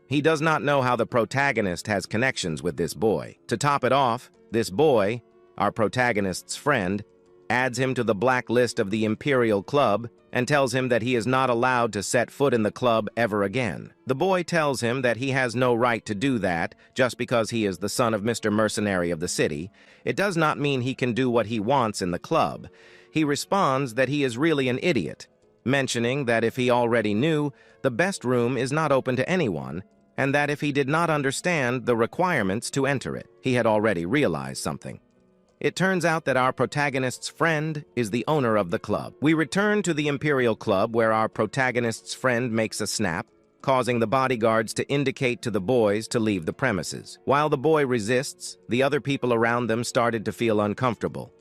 he does not know how the protagonist has connections with this boy. To top it off, this boy, our protagonist's friend, adds him to the blacklist of the Imperial Club and tells him that he is not allowed to set foot in the club ever again. The boy tells him that he has no right to do that just because he is the son of Mr. Mercenary of the city. It does not mean he can do what he wants in the club. He responds that he is really an idiot, mentioning that if he already knew, the best room is not open to anyone, and that if he did not understand the requirements to enter it, he had already realized something. It turns out that our protagonist's friend is the owner of the club. We return to the Imperial Club where our protagonist's friend makes a snap, causing the bodyguards to indicate to the boys to leave the premises. While the boy resists, the other people around them started to feel uncomfortable.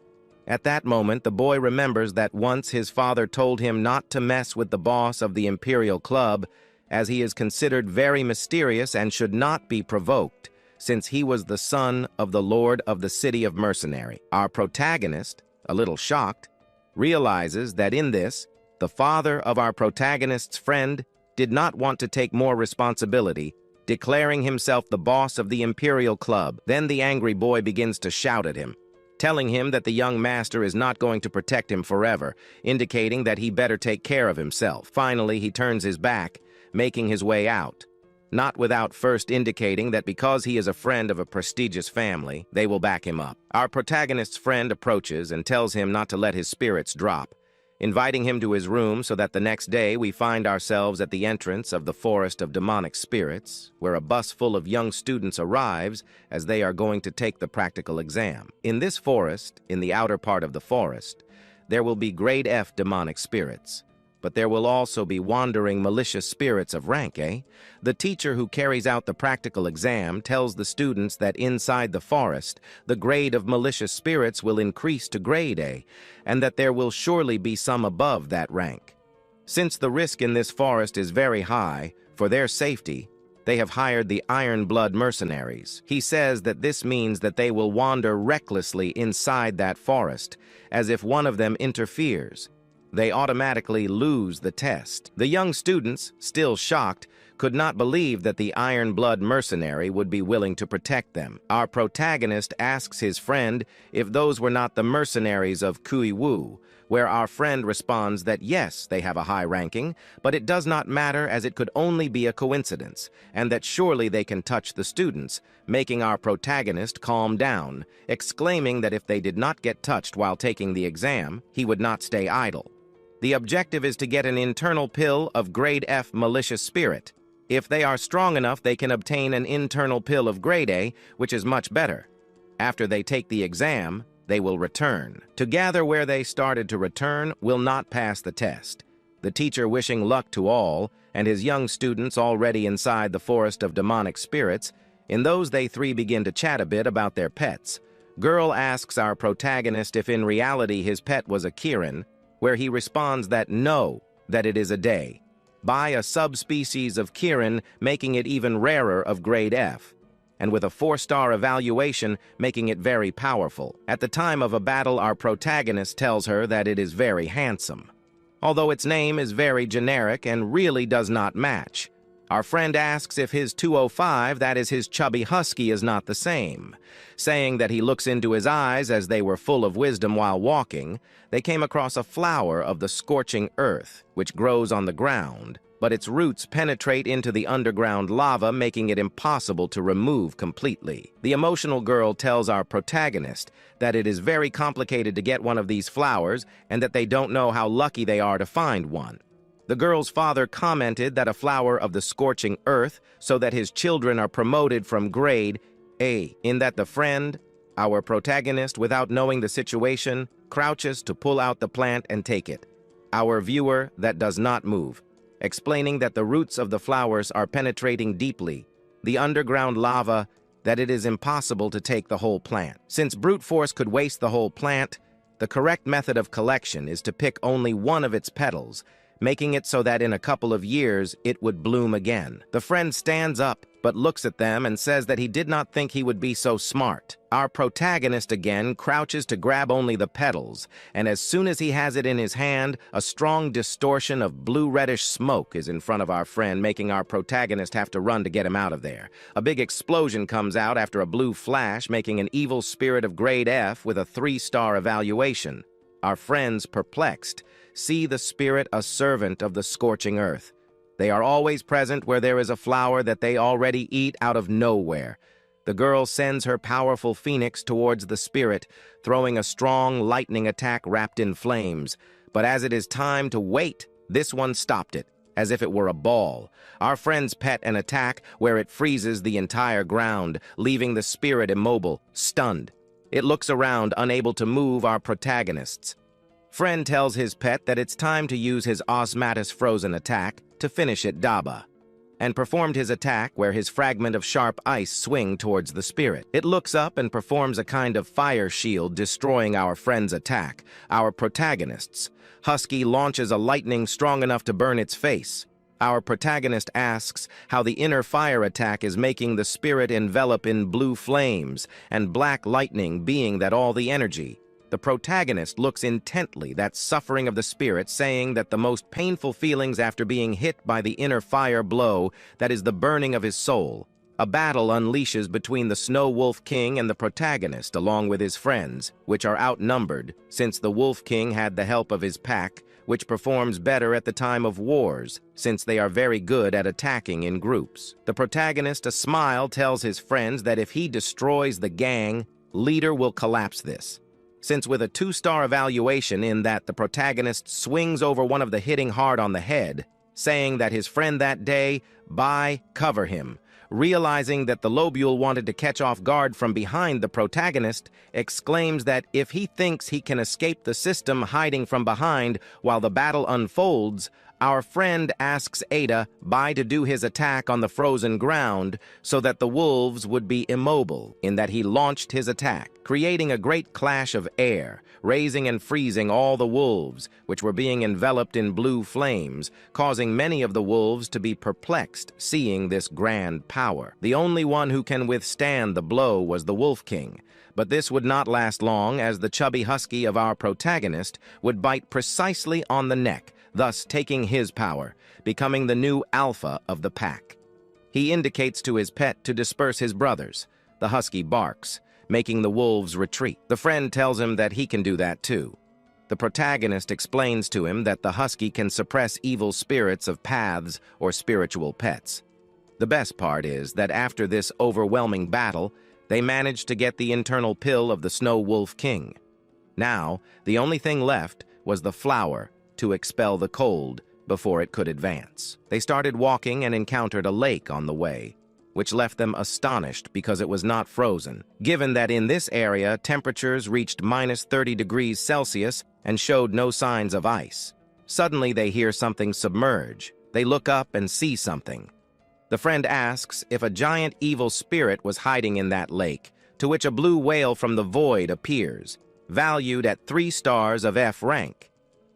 At that moment, the boy remembers that once his father told him not to mess with the boss of the Imperial Club, as he is considered very mysterious and should not be provoked, since he was the son of the Lord of the City of Mercenary. Our protagonist, a little shocked, realizes that in this, the father of our protagonist's friend did not want to take more responsibility, declaring himself the boss of the Imperial Club. Then the angry boy begins to shout at him, telling him that the young master is not going to protect him forever, indicating that he better take care of himself. Finally, he turns his back, making his way out, not without first indicating that because he is a friend of a prestigious family, they will back him up. Our protagonist's friend approaches and tells him not to let his spirits drop, inviting him to his room so that the next day we find ourselves at the entrance of the Forest of Demonic Spirits, where a bus full of young students arrives as they are going to take the practical exam. In this forest, in the outer part of the forest, there will be grade F demonic spirits. But there will also be wandering malicious spirits of rank, eh? The teacher who carries out the practical exam tells the students that inside the forest, the grade of malicious spirits will increase to grade A, and that there will surely be some above that rank. Since the risk in this forest is very high, for their safety, they have hired the Iron Blood mercenaries. He says that this means that they will wander recklessly inside that forest, as if one of them interferes, they automatically lose the test. The young students, still shocked, could not believe that the Iron Blood mercenary would be willing to protect them. Our protagonist asks his friend if those were not the mercenaries of Kui Wu, where our friend responds that yes, they have a high ranking, but it does not matter as it could only be a coincidence, and that surely they can touch the students, making our protagonist calm down, exclaiming that if they did not get touched while taking the exam, he would not stay idle. The objective is to get an internal pill of grade F malicious spirit. If they are strong enough, they can obtain an internal pill of grade A, which is much better. After they take the exam, they will return. To gather where they started to return will not pass the test. The teacher wishing luck to all, and his young students already inside the forest of demonic spirits, in those they three begin to chat a bit about their pets. Girl asks our protagonist if in reality his pet was a Kirin, where he responds that no, that it is a day, by a subspecies of Kirin, making it even rarer of grade F, and with a 4-star evaluation, making it very powerful. At the time of a battle, our protagonist tells her that it is very handsome, although its name is very generic and really does not match. Our friend asks if his 205, that is his chubby husky, is not the same, saying that he looks into his eyes as they were full of wisdom while walking. They came across a flower of the scorching earth, which grows on the ground, but its roots penetrate into the underground lava, making it impossible to remove completely. The emotional girl tells our protagonist that it is very complicated to get one of these flowers and that they don't know how lucky they are to find one. The girl's father commented that a flower of the scorching earth so that his children are promoted from grade A, in that the friend, our protagonist, without knowing the situation, crouches to pull out the plant and take it. Our viewer that does not move, explaining that the roots of the flowers are penetrating deeply, the underground lava, that it is impossible to take the whole plant. Since brute force could waste the whole plant, the correct method of collection is to pick only one of its petals, making it so that in a couple of years it would bloom again. The friend stands up, but looks at them and says that he did not think he would be so smart. Our protagonist again crouches to grab only the petals, and as soon as he has it in his hand, a strong distortion of blue-reddish smoke is in front of our friend, making our protagonist have to run to get him out of there. A big explosion comes out after a blue flash, making an evil spirit of grade F with a 3-star evaluation. Our friends, perplexed, see the spirit a servant of the scorching earth. They are always present where there is a flower that they already eat out of nowhere. The girl sends her powerful phoenix towards the spirit, throwing a strong lightning attack wrapped in flames. But as it is time to wait, this one stopped it, as if it were a ball. Our friends pet an attack where it freezes the entire ground, leaving the spirit immobile, stunned. It looks around, unable to move our protagonists. Friend tells his pet that it's time to use his osmatus frozen attack to finish it Daba, and performed his attack where his fragment of sharp ice swing towards the spirit. It looks up and performs a kind of fire shield, destroying our friend's attack. Our protagonist's husky launches a lightning strong enough to burn its face. Our protagonist asks how the inner fire attack is making the spirit envelop in blue flames, and black lightning being that all the energy. The protagonist looks intently that suffering of the spirit, saying that the most painful feelings after being hit by the inner fire blow, that is the burning of his soul. A battle unleashes between the Snow Wolf King and the protagonist along with his friends, which are outnumbered, since the Wolf King had the help of his pack, which performs better at the time of wars, since they are very good at attacking in groups. The protagonist, a smile, tells his friends that if he destroys the gang, leader will collapse this. Since with a 2-star evaluation in that the protagonist swings over one of the hitting hard on the head, saying that his friend that day, cover him. Realizing that the lobule wanted to catch off guard from behind, the protagonist exclaims that if he thinks he can escape the system hiding from behind while the battle unfolds, our friend asks Ada to do his attack on the frozen ground so that the wolves would be immobile, in that he launched his attack, creating a great clash of air, raising and freezing all the wolves, which were being enveloped in blue flames, causing many of the wolves to be perplexed, seeing this grand power. The only one who can withstand the blow was the Wolf King, but this would not last long, as the chubby husky of our protagonist would bite precisely on the neck, thus taking his power, becoming the new alpha of the pack. He indicates to his pet to disperse his brothers. The husky barks, making the wolves retreat. The friend tells him that he can do that too. The protagonist explains to him that the husky can suppress evil spirits of paths or spiritual pets. The best part is that after this overwhelming battle, they managed to get the internal pill of the Snow Wolf King. Now, the only thing left was the flower to expel the cold before it could advance. They started walking and encountered a lake on the way, which left them astonished because it was not frozen, given that in this area temperatures reached -30 degrees Celsius and showed no signs of ice. Suddenly they hear something submerge. They look up and see something. The friend asks if a giant evil spirit was hiding in that lake, to which a blue whale from the void appears, valued at 3 stars of F rank.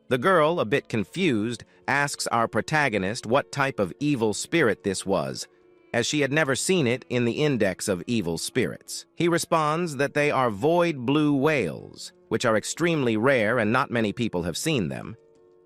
The girl, a bit confused, asks our protagonist what type of evil spirit this was, as she had never seen it in the index of evil spirits. He responds that they are void blue whales, which are extremely rare and not many people have seen them,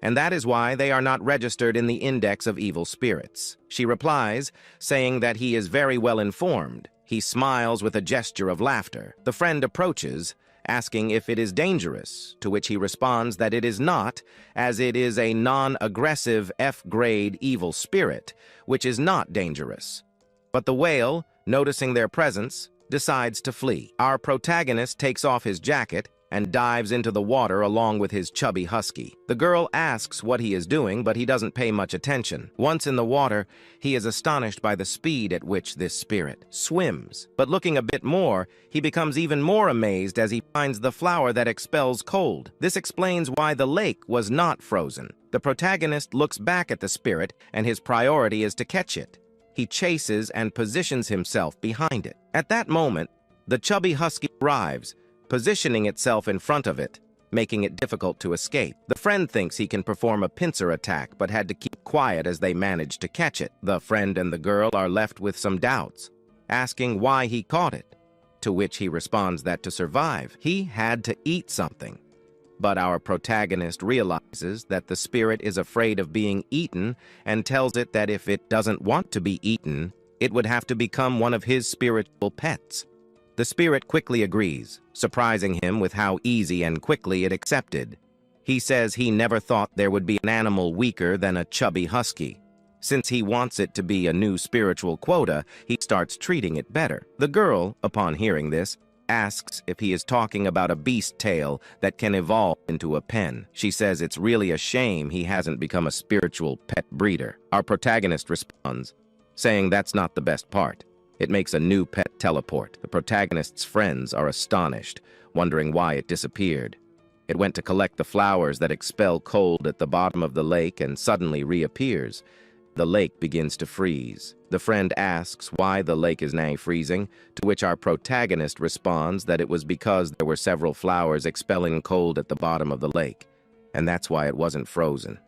and that is why they are not registered in the index of evil spirits. She replies, saying that he is very well informed. He smiles with a gesture of laughter. The friend approaches, asking if it is dangerous, to which he responds that it is not, as it is a non-aggressive F-grade evil spirit, which is not dangerous. But the whale, noticing their presence, decides to flee. Our protagonist takes off his jacket and dives into the water along with his chubby husky. The girl asks what he is doing, but he doesn't pay much attention. Once in the water, he is astonished by the speed at which this spirit swims. But looking a bit more, he becomes even more amazed as he finds the flower that expels cold. This explains why the lake was not frozen. The protagonist looks back at the spirit, and his priority is to catch it. He chases and positions himself behind it. At that moment, the chubby husky arrives, positioning itself in front of it, making it difficult to escape. The friend thinks he can perform a pincer attack, but had to keep quiet as they manage to catch it. The friend and the girl are left with some doubts, asking why he caught it, to which he responds that to survive, he had to eat something. But our protagonist realizes that the spirit is afraid of being eaten and tells it that if it doesn't want to be eaten, it would have to become one of his spiritual pets. The spirit quickly agrees, surprising him with how easy and quickly it accepted. He says he never thought there would be an animal weaker than a chubby husky. Since he wants it to be a new spiritual quota, he starts treating it better. The girl, upon hearing this, asks if he is talking about a beast tail that can evolve into a pen. She says it's really a shame he hasn't become a spiritual pet breeder. Our protagonist responds, saying that's not the best part. It makes a new pet teleport. The protagonist's friends are astonished, wondering why it disappeared. It went to collect the flowers that expel cold at the bottom of the lake and suddenly reappears. The lake begins to freeze. The friend asks why the lake is now freezing, to which our protagonist responds that it was because there were several flowers expelling cold at the bottom of the lake, and that's why it wasn't frozen.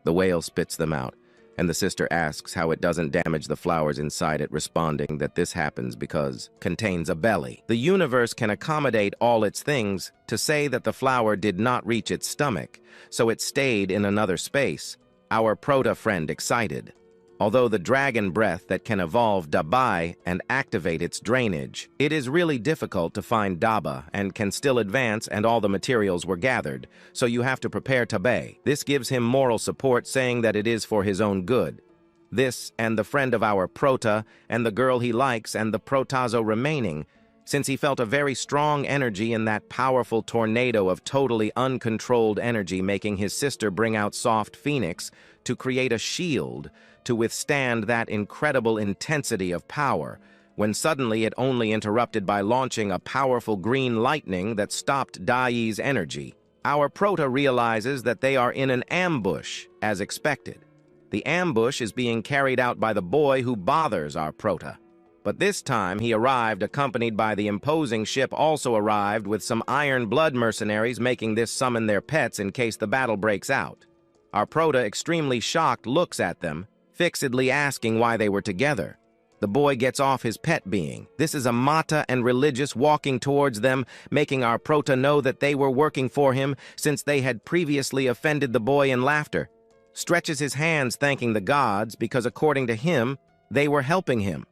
The whale spits them out, and the sister asks how it doesn't damage the flowers inside it, responding that this happens because contains a belly. The universe can accommodate all its things to say that the flower did not reach its stomach, so it stayed in another space. Our prota-friend excited. Although the dragon breath that can evolve Dabai and activate its drainage, it is really difficult to find Daba and can still advance, and all the materials were gathered, so you have to prepare Tabe. This gives him moral support, saying that it is for his own good. This and the friend of our prota and the girl he likes and the protazo remaining, since he felt a very strong energy in that powerful tornado of totally uncontrolled energy, making his sister bring out Soft Phoenix to create a shield to withstand that incredible intensity of power, when suddenly it only interrupted by launching a powerful green lightning that stopped Dai's energy. Our prota realizes that they are in an ambush, as expected. The ambush is being carried out by the boy who bothers our prota. But this time he arrived accompanied by the imposing ship, also arrived with some iron blood mercenaries, making this summon their pets in case the battle breaks out. Our prota, extremely shocked, looks at them, fixedly asking why they were together. The boy gets off his pet being. This is a mata and religious walking towards them, making our prota know that they were working for him since they had previously offended the boy in laughter. Stretches his hands thanking the gods because according to him, they were helping him.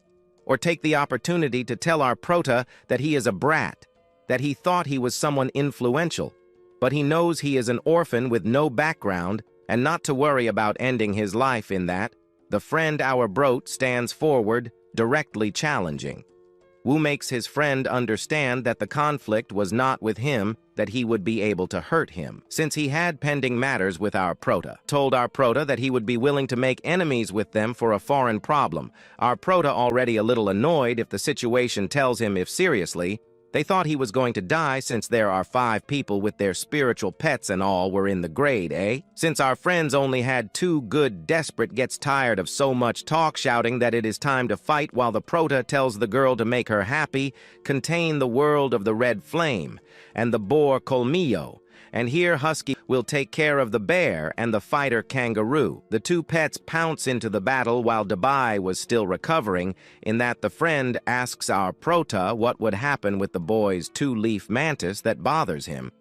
Or take the opportunity to tell our prota that he is a brat, that he thought he was someone influential, but he knows he is an orphan with no background and not to worry about ending his life in that. The friend our brot stands forward, directly challenging. Wu makes his friend understand that the conflict was not with him, that he would be able to hurt him, since he had pending matters with our prota. Told our prota that he would be willing to make enemies with them for a foreign problem. Our prota, already a little annoyed if the situation, tells him if seriously, they thought he was going to die since there are 5 people with their spiritual pets and all were in the grade, eh? Since our friends only had 2 good, desperate gets tired of so much talk, shouting that it is time to fight, while the prota tells the girl to make her happy, contain the world of the red flame, and the boar colmillo. And here Husky will take care of the bear and the fighter kangaroo. The 2 pets pounce into the battle while Dabai was still recovering, in that the friend asks our prota what would happen with the boy's 2-leaf mantis that bothers him.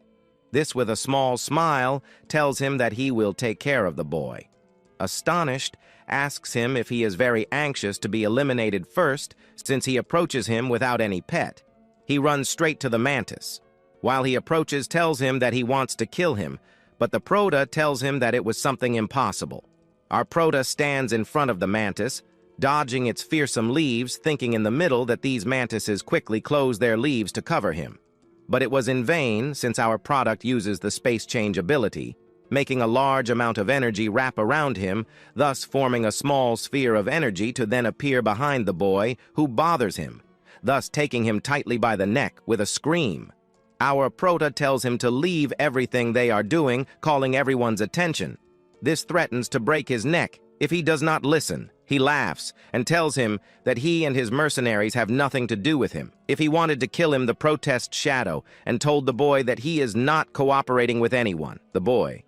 This, with a small smile, tells him that he will take care of the boy. Astonished, asks him if he is very anxious to be eliminated first, since he approaches him without any pet. He runs straight to the mantis. while he approaches tells him that he wants to kill him, but the prota tells him that it was something impossible. Our prota stands in front of the mantis, dodging its fearsome leaves, thinking in the middle that these mantises quickly close their leaves to cover him. But it was in vain, since our product uses the space change ability, making a large amount of energy wrap around him, thus forming a small sphere of energy to then appear behind the boy who bothers him, thus taking him tightly by the neck with a scream. Our prota tells him to leave everything they are doing, calling everyone's attention. This threatens to break his neck if he does not listen. He laughs and tells him that he and his mercenaries have nothing to do with him. If he wanted to kill him, the protest shadow, and told the boy that he is not cooperating with anyone. The boy,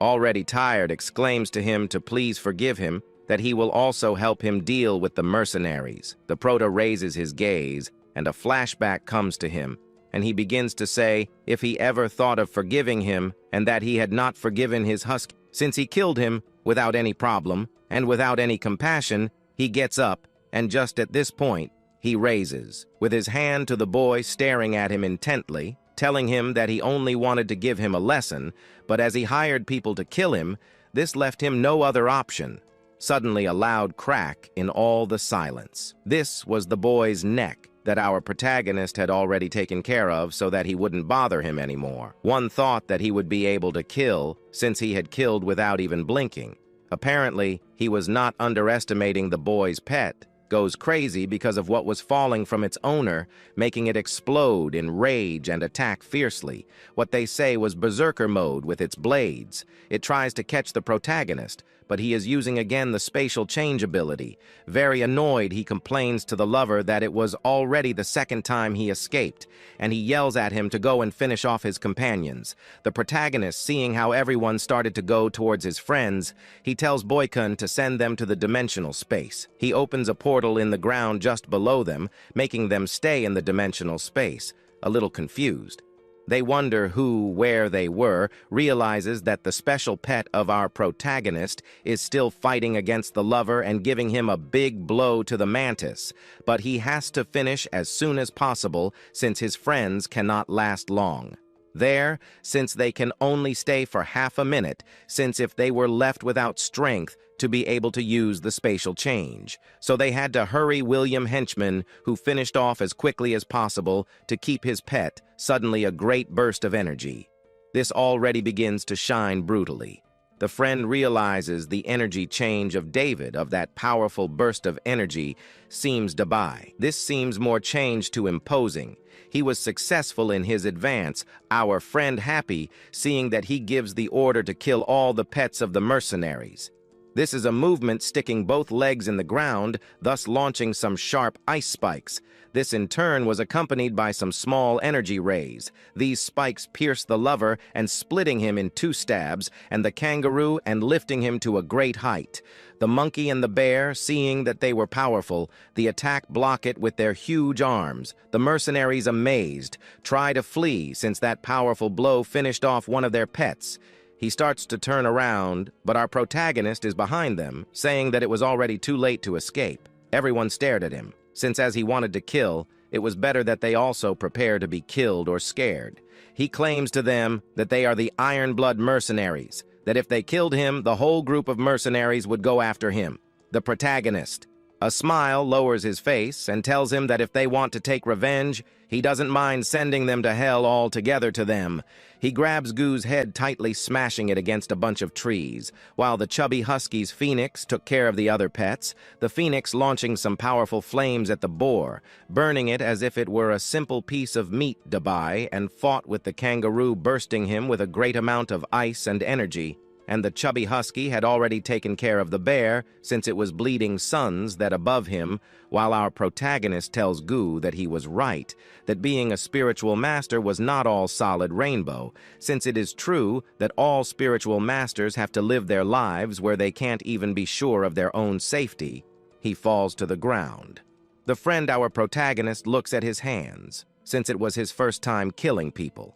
already tired, exclaims to him to please forgive him, that he will also help him deal with the mercenaries. The prota raises his gaze, and a flashback comes to him, and he begins to say if he ever thought of forgiving him, and that he had not forgiven his husky. Since he killed him without any problem, and without any compassion, he gets up, and just at this point, he raises, with his hand to the boy staring at him intently, telling him that he only wanted to give him a lesson, but as he hired people to kill him, this left him no other option. Suddenly a loud crack in all the silence. This was the boy's neck that our protagonist had already taken care of so that he wouldn't bother him anymore. One thought that he would be able to kill, since he had killed without even blinking. Apparently, he was not underestimating the boy's pet, goes crazy because of what was falling from its owner, making it explode in rage and attack fiercely. What they say was berserker mode with its blades. It tries to catch the protagonist, but he is using again the spatial change ability. Very annoyed, he complains to the lover that it was already the second time he escaped, and he yells at him to go and finish off his companions. The protagonist, seeing how everyone started to go towards his friends, he tells Boykan to send them to the dimensional space. He opens a portal in the ground just below them, making them stay in the dimensional space, a little confused. They wonder where they were, realizes that the special pet of our protagonist is still fighting against the lover and giving him a big blow to the mantis, but he has to finish as soon as possible since his friends cannot last long. There, since they can only stay for half a minute, since if they were left without strength to be able to use the spatial change. So they had to hurry William Henchman, who finished off as quickly as possible to keep his pet, suddenly a great burst of energy. This already begins to shine brutally. The friend realizes the energy change of David, of that powerful burst of energy, seems to buy. This seems more changed to imposing. He was successful in his advance, our friend happy, seeing that he gives the order to kill all the pets of the mercenaries. This is a movement sticking both legs in the ground, thus launching some sharp ice spikes. This in turn was accompanied by some small energy rays. These spikes pierce the lover and splitting him in 2 stabs, and the kangaroo and lifting him to a great height. The monkey and the bear, seeing that they were powerful, the attack block it with their huge arms. The mercenaries, amazed, try to flee since that powerful blow finished off one of their pets. He starts to turn around, but our protagonist is behind them, saying that it was already too late to escape. Everyone stared at him, since as he wanted to kill, it was better that they also prepare to be killed or scared. He claims to them that they are the Iron Blood mercenaries, that if they killed him, the whole group of mercenaries would go after him. The protagonist, a smile lowers his face and tells him that if they want to take revenge, he doesn't mind sending them to hell altogether to them. He grabs Goo's head tightly, smashing it against a bunch of trees, while the chubby husky's Phoenix took care of the other pets, the Phoenix launching some powerful flames at the boar, burning it as if it were a simple piece of meat to buy, and fought with the kangaroo, bursting him with a great amount of ice and energy. And the chubby husky had already taken care of the bear, since it was bleeding suns that above him, while our protagonist tells Goo that he was right, that being a spiritual master was not all solid rainbow, since it is true that all spiritual masters have to live their lives where they can't even be sure of their own safety. He falls to the ground. The friend, our protagonist, looks at his hands, since it was his first time killing people.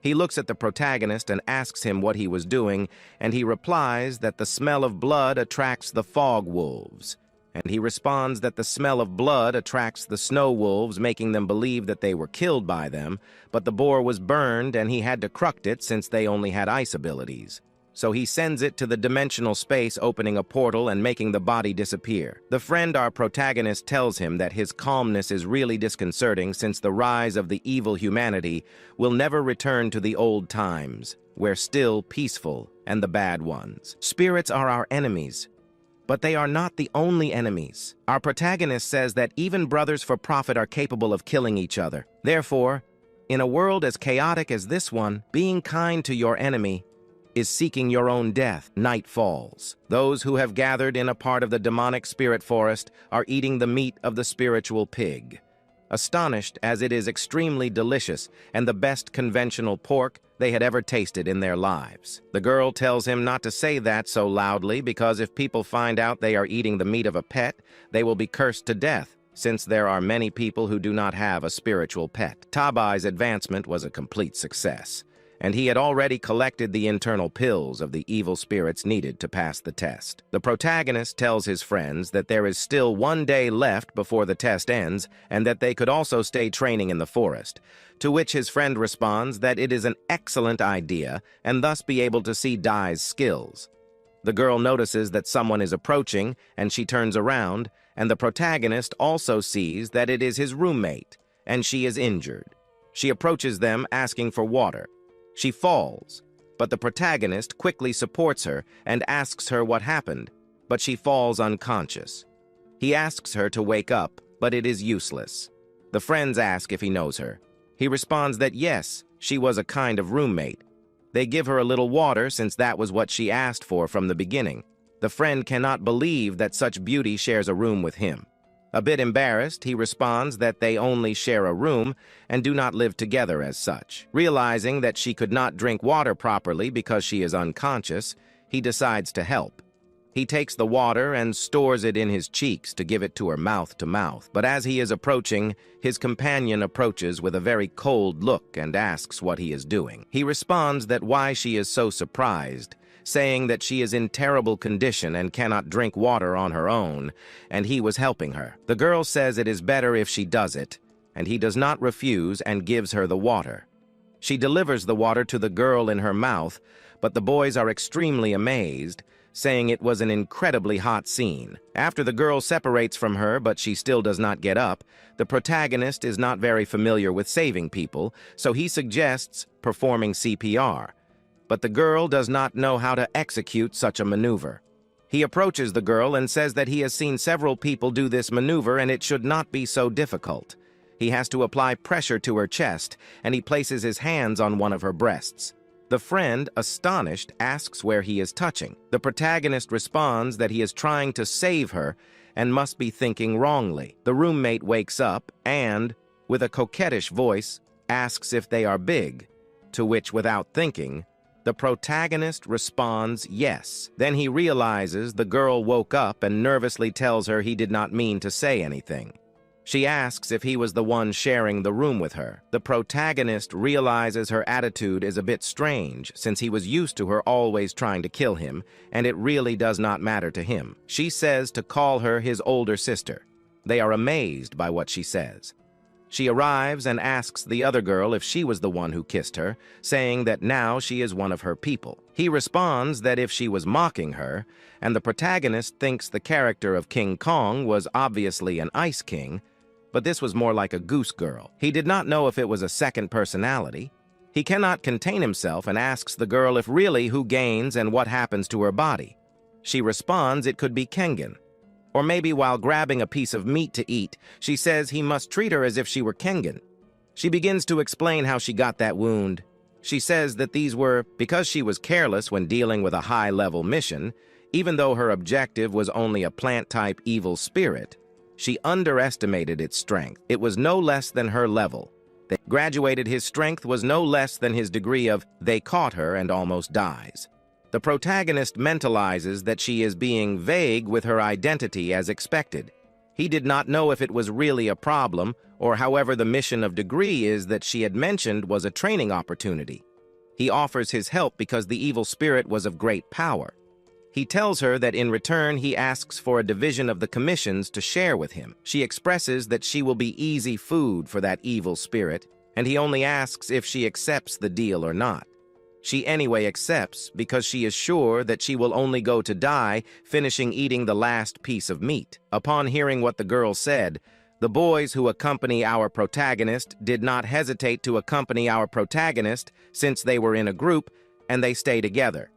He looks at the protagonist and asks him what he was doing, and he replies that the smell of blood attracts the fog wolves. and he responds that the smell of blood attracts the snow wolves, making them believe that they were killed by them, but the boar was burned and he had to cruct it since they only had ice abilities. So he sends it to the dimensional space, opening a portal and making the body disappear. The friend, our protagonist, tells him that his calmness is really disconcerting since the rise of the evil humanity will never return to the old times, where still peaceful and the bad ones. Spirits are our enemies, but they are not the only enemies. Our protagonist says that even brothers for profit are capable of killing each other. Therefore, in a world as chaotic as this one, being kind to your enemy is seeking your own death. Night falls. Those who have gathered in a part of the demonic spirit forest are eating the meat of the spiritual pig, astonished as it is extremely delicious and the best conventional pork they had ever tasted in their lives. The girl tells him not to say that so loudly because if people find out they are eating the meat of a pet, they will be cursed to death, since there are many people who do not have a spiritual pet. Tabai's advancement was a complete success, and he had already collected the internal pills of the evil spirits needed to pass the test. The protagonist tells his friends that there is still 1 day left before the test ends and that they could also stay training in the forest, to which his friend responds that it is an excellent idea and thus be able to see Dai's skills. The girl notices that someone is approaching and she turns around, and the protagonist also sees that it is his roommate and she is injured. She approaches them asking for water. She falls, but the protagonist quickly supports her and asks her what happened, but she falls unconscious. He asks her to wake up, but it is useless. The friends ask if he knows her. He responds that yes, she was a kind of roommate. They give her a little water since that was what she asked for from the beginning. The friend cannot believe that such beauty shares a room with him. A bit embarrassed, he responds that they only share a room and do not live together as such. Realizing that she could not drink water properly because she is unconscious, he decides to help. He takes the water and stores it in his cheeks to give it to her mouth to mouth. But as he is approaching, his companion approaches with a very cold look and asks what he is doing. He responds that why she is so surprised, saying that she is in terrible condition and cannot drink water on her own, and he was helping her. The girl says it is better if she does it, and he does not refuse and gives her the water. She delivers the water to the girl in her mouth, but the boys are extremely amazed, saying it was an incredibly hot scene. After the girl separates from her, but she still does not get up, the protagonist is not very familiar with saving people, so he suggests performing CPR. But the girl does not know how to execute such a maneuver. He approaches the girl and says that he has seen several people do this maneuver and it should not be so difficult. He has to apply pressure to her chest, and he places his hands on one of her breasts. The friend, astonished, asks where he is touching. The protagonist responds that he is trying to save her and must be thinking wrongly. The roommate wakes up and, with a coquettish voice, asks if they are big, to which, without thinking, the protagonist responds yes. Then he realizes the girl woke up and nervously tells her he did not mean to say anything. She asks if he was the one sharing the room with her. The protagonist realizes her attitude is a bit strange since he was used to her always trying to kill him, and it really does not matter to him. She says to call her his older sister. They are amazed by what she says. She arrives and asks the other girl if she was the one who kissed her, saying that now she is one of her people. He responds that if she was mocking her, and the protagonist thinks the character of King Kong was obviously an ice king, but this was more like a goose girl. He did not know if it was a second personality. He cannot contain himself and asks the girl if really who gains and what happens to her body. She responds it could be Kengan. Or maybe while grabbing a piece of meat to eat, she says he must treat her as if she were Kengan. She begins to explain how she got that wound. She says that these were because she was careless when dealing with a high-level mission, even though her objective was only a plant-type evil spirit. She underestimated its strength. It was no less than her level. They graduated his strength was no less than his degree of they caught her and almost dies. The protagonist mentalizes that she is being vague with her identity as expected. He did not know if it was really a problem, or however the mission of degree is that she had mentioned was a training opportunity. He offers his help because the evil spirit was of great power. He tells her that in return he asks for a division of the commissions to share with him. She expresses that she will be easy food for that evil spirit, and he only asks if she accepts the deal or not. She anyway accepts because she is sure that she will only go to die finishing eating the last piece of meat. Upon hearing what the girl said, the boys who accompany our protagonist did not hesitate to accompany our protagonist since they were in a group and they stay together.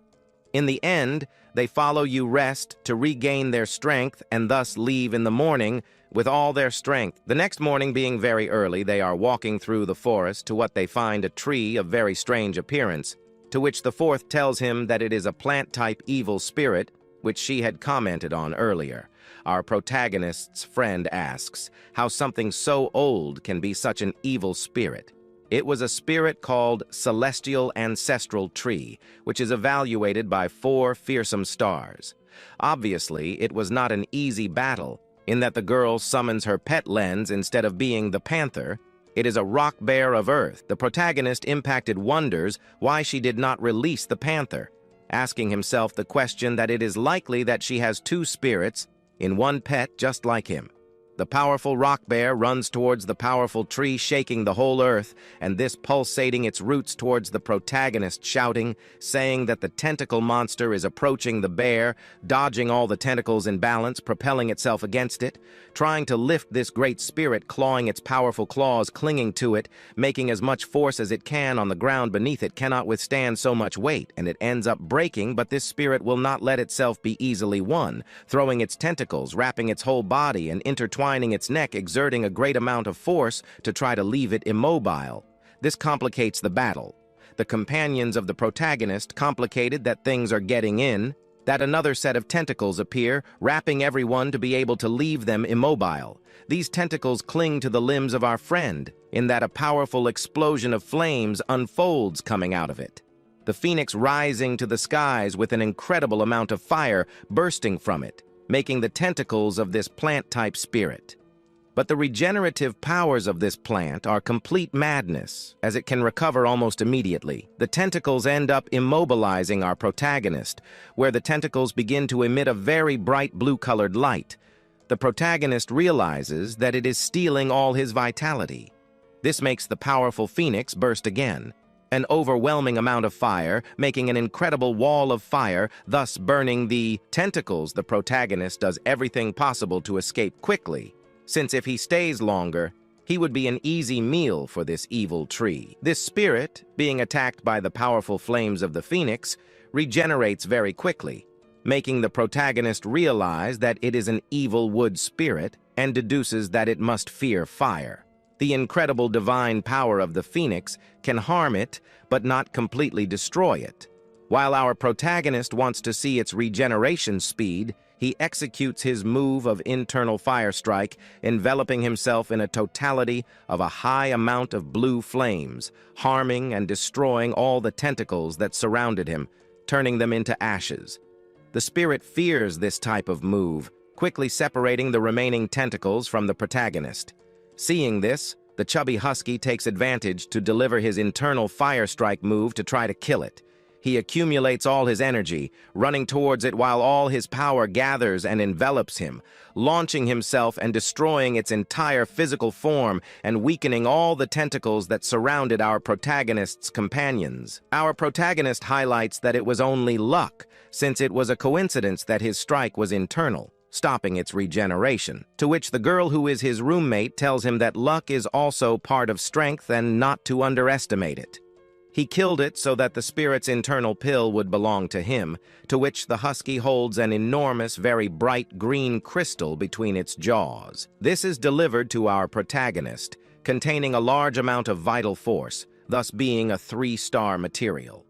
In the end, they follow you rest to regain their strength and thus leave in the morning with all their strength. The next morning being very early, they are walking through the forest to what they find a tree of very strange appearance, to which the fourth tells him that it is a plant-type evil spirit, which she had commented on earlier. Our protagonist's friend asks how something so old can be such an evil spirit. It was a spirit called Celestial Ancestral Tree, which is evaluated by 4 fearsome stars. Obviously, it was not an easy battle, in that the girl summons her pet lens instead of being the panther. It is a rock bear of Earth. The protagonist impacted wonders why she did not release the panther, asking himself the question that it is likely that she has 2 spirits in one pet just like him. The powerful rock bear runs towards the powerful tree, shaking the whole earth, and this pulsating its roots towards the protagonist, shouting, saying that the tentacle monster is approaching the bear, dodging all the tentacles in balance, propelling itself against it, trying to lift this great spirit, clawing its powerful claws, clinging to it, making as much force as it can on the ground beneath it, cannot withstand so much weight, and it ends up breaking, but this spirit will not let itself be easily won, throwing its tentacles, wrapping its whole body, and intertwining its neck, exerting a great amount of force to try to leave it immobile. This complicates the battle. The companions of the protagonist complicated that things are getting in, that another set of tentacles appear, wrapping everyone to be able to leave them immobile. These tentacles cling to the limbs of our friend, in that a powerful explosion of flames unfolds coming out of it. The phoenix rising to the skies with an incredible amount of fire bursting from it, making the tentacles of this plant-type spirit. But the regenerative powers of this plant are complete madness, as it can recover almost immediately. The tentacles end up immobilizing our protagonist, where the tentacles begin to emit a very bright blue-colored light. The protagonist realizes that it is stealing all his vitality. This makes the powerful phoenix burst again. An overwhelming amount of fire, making an incredible wall of fire, thus burning the tentacles. The protagonist does everything possible to escape quickly, since if he stays longer, he would be an easy meal for this evil tree. This spirit, being attacked by the powerful flames of the phoenix, regenerates very quickly, making the protagonist realize that it is an evil wood spirit and deduces that it must fear fire. The incredible divine power of the phoenix can harm it, but not completely destroy it. While our protagonist wants to see its regeneration speed, he executes his move of internal fire strike, enveloping himself in a totality of a high amount of blue flames, harming and destroying all the tentacles that surrounded him, turning them into ashes. The spirit fears this type of move, quickly separating the remaining tentacles from the protagonist. Seeing this, the chubby husky takes advantage to deliver his internal fire strike move to try to kill it. He accumulates all his energy, running towards it while all his power gathers and envelops him, launching himself and destroying its entire physical form and weakening all the tentacles that surrounded our protagonist's companions. Our protagonist highlights that it was only luck, since it was a coincidence that his strike was internal, stopping its regeneration, to which the girl who is his roommate tells him that luck is also part of strength and not to underestimate it. He killed it so that the spirit's internal pill would belong to him, to which the husky holds an enormous, very bright green crystal between its jaws. This is delivered to our protagonist, containing a large amount of vital force, thus being a 3-star material.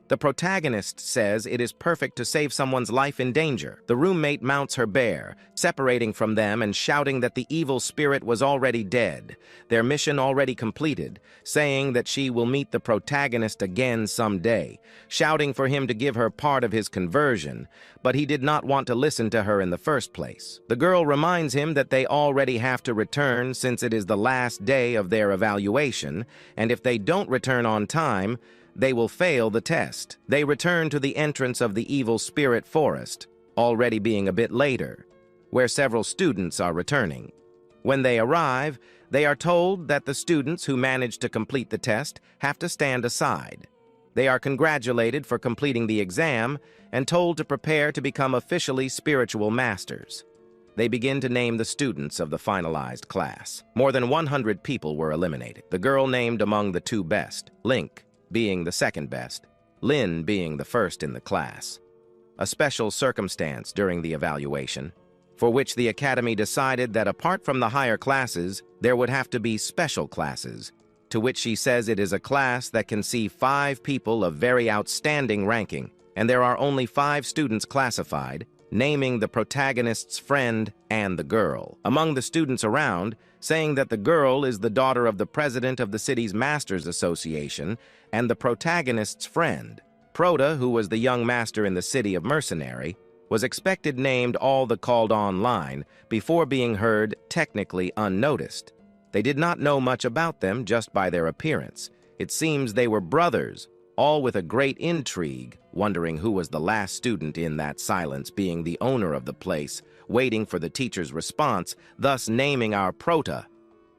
The protagonist says it is perfect to save someone's life in danger. The roommate mounts her bear, separating from them and shouting that the evil spirit was already dead, their mission already completed, saying that she will meet the protagonist again someday, shouting for him to give her part of his conversion, but he did not want to listen to her in the first place. The girl reminds him that they already have to return since it is the last day of their evaluation, and if they don't return on time, they will fail the test. They return to the entrance of the evil spirit forest, already being a bit later, where several students are returning. When they arrive, they are told that the students who managed to complete the test have to stand aside. They are congratulated for completing the exam and told to prepare to become officially spiritual masters. They begin to name the students of the finalized class. More than 100 people were eliminated. The girl named among the two best, Link being the second best, Lin being the first in the class. A special circumstance during the evaluation, for which the Academy decided that apart from the higher classes, there would have to be special classes, to which she says it is a class that can see 5 people of very outstanding ranking, and there are only 5 students classified, naming the protagonist's friend and the girl. Among the students around, saying that the girl is the daughter of the president of the city's Masters Association and the protagonist's friend. Prota, who was the young master in the city of Mercenary, was expected named all the called on line before being heard technically unnoticed. They did not know much about them just by their appearance. It seems they were brothers, all with a great intrigue, wondering who was the last student in that silence, being the owner of the place, waiting for the teacher's response, thus naming our Prota.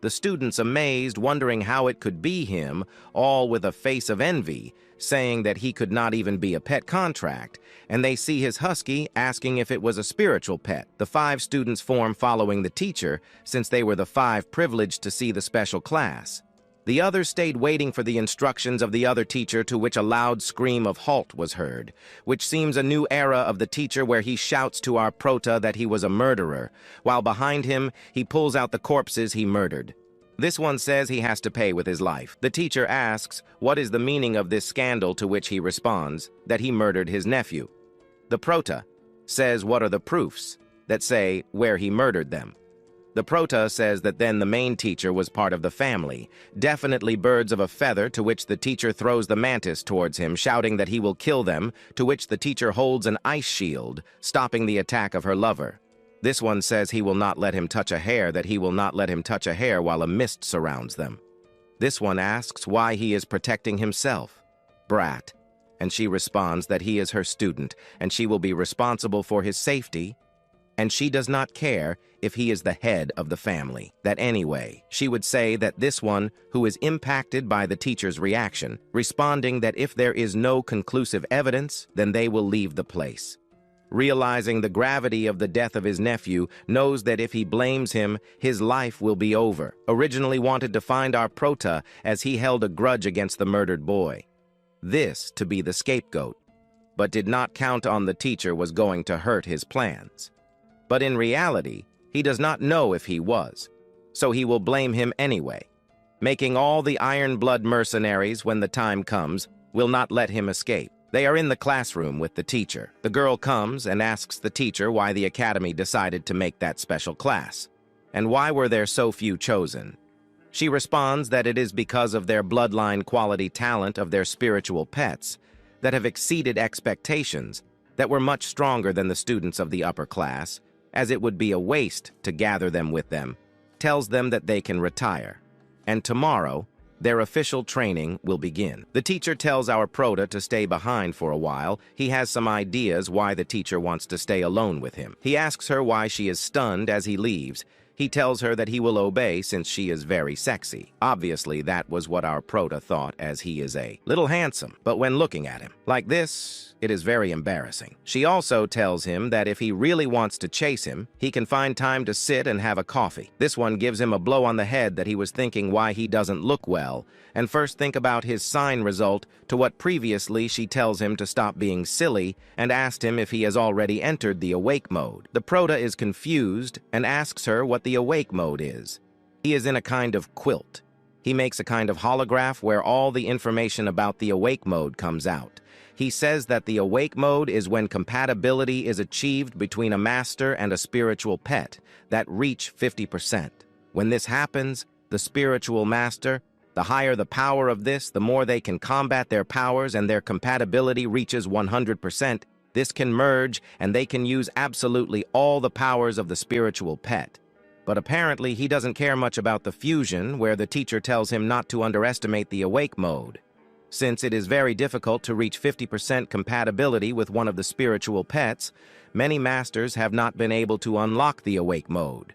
The students amazed, wondering how it could be him, all with a face of envy, saying that he could not even be a pet contract, and they see his husky, asking if it was a spiritual pet. The 5 students form following the teacher, since they were the 5 privileged to see the special class. The others stayed waiting for the instructions of the other teacher, to which a loud scream of halt was heard, which seems a new era of the teacher where he shouts to our Prota that he was a murderer, while behind him he pulls out the corpses he murdered. This one says he has to pay with his life. The teacher asks what is the meaning of this scandal, to which he responds that he murdered his nephew. The Prota says what are the proofs that say where he murdered them. The Prota says that then the main teacher was part of the family, definitely birds of a feather, to which the teacher throws the mantis towards him, shouting that he will kill them, to which the teacher holds an ice shield, stopping the attack of her lover. This one says he will not let him touch a hair, that he will not let him touch a hair while a mist surrounds them. This one asks why he is protecting himself. Brat. And she responds that he is her student, and she will be responsible for his safety, and she does not care if he is the head of the family. That anyway, she would say that this one, who is impacted by the teacher's reaction, responding that if there is no conclusive evidence, then they will leave the place. Realizing the gravity of the death of his nephew, knows that if he blames him, his life will be over. Originally wanted to find our Prota, as he held a grudge against the murdered boy. This to be the scapegoat, but did not count on the teacher was going to hurt his plans. But in reality, he does not know if he was, so he will blame him anyway, making all the Iron Blood mercenaries, when the time comes, will not let him escape. They are in the classroom with the teacher. The girl comes and asks the teacher why the Academy decided to make that special class, and why were there so few chosen. She responds that it is because of their bloodline quality talent of their spiritual pets that have exceeded expectations, that were much stronger than the students of the upper class, as it would be a waste to gather them with them, tells them that they can retire, and tomorrow their official training will begin. The teacher tells our Prota to stay behind for a while. He has some ideas why the teacher wants to stay alone with him. He asks her why she is stunned as he leaves. He tells her that he will obey since she is very sexy. Obviously, that was what our Prota thought, as he is a little handsome, but when looking at him like this, it is very embarrassing. She also tells him that if he really wants to chase him, he can find time to sit and have a coffee. This one gives him a blow on the head that he was thinking why he doesn't look well, and first think about his sign result, to what previously she tells him to stop being silly and asked him if he has already entered the awake mode. The Prota is confused and asks her what the awake mode is. He is in a kind of quilt. He makes a kind of holograph where all the information about the awake mode comes out. He says that the awake mode is when compatibility is achieved between a master and a spiritual pet that reach 50%. When this happens, the spiritual master, the higher the power of this, the more they can combat their powers, and their compatibility reaches 100%. This can merge, and they can use absolutely all the powers of the spiritual pet. But apparently he doesn't care much about the fusion, where the teacher tells him not to underestimate the awake mode. Since it is very difficult to reach 50% compatibility with one of the spiritual pets, many masters have not been able to unlock the awake mode.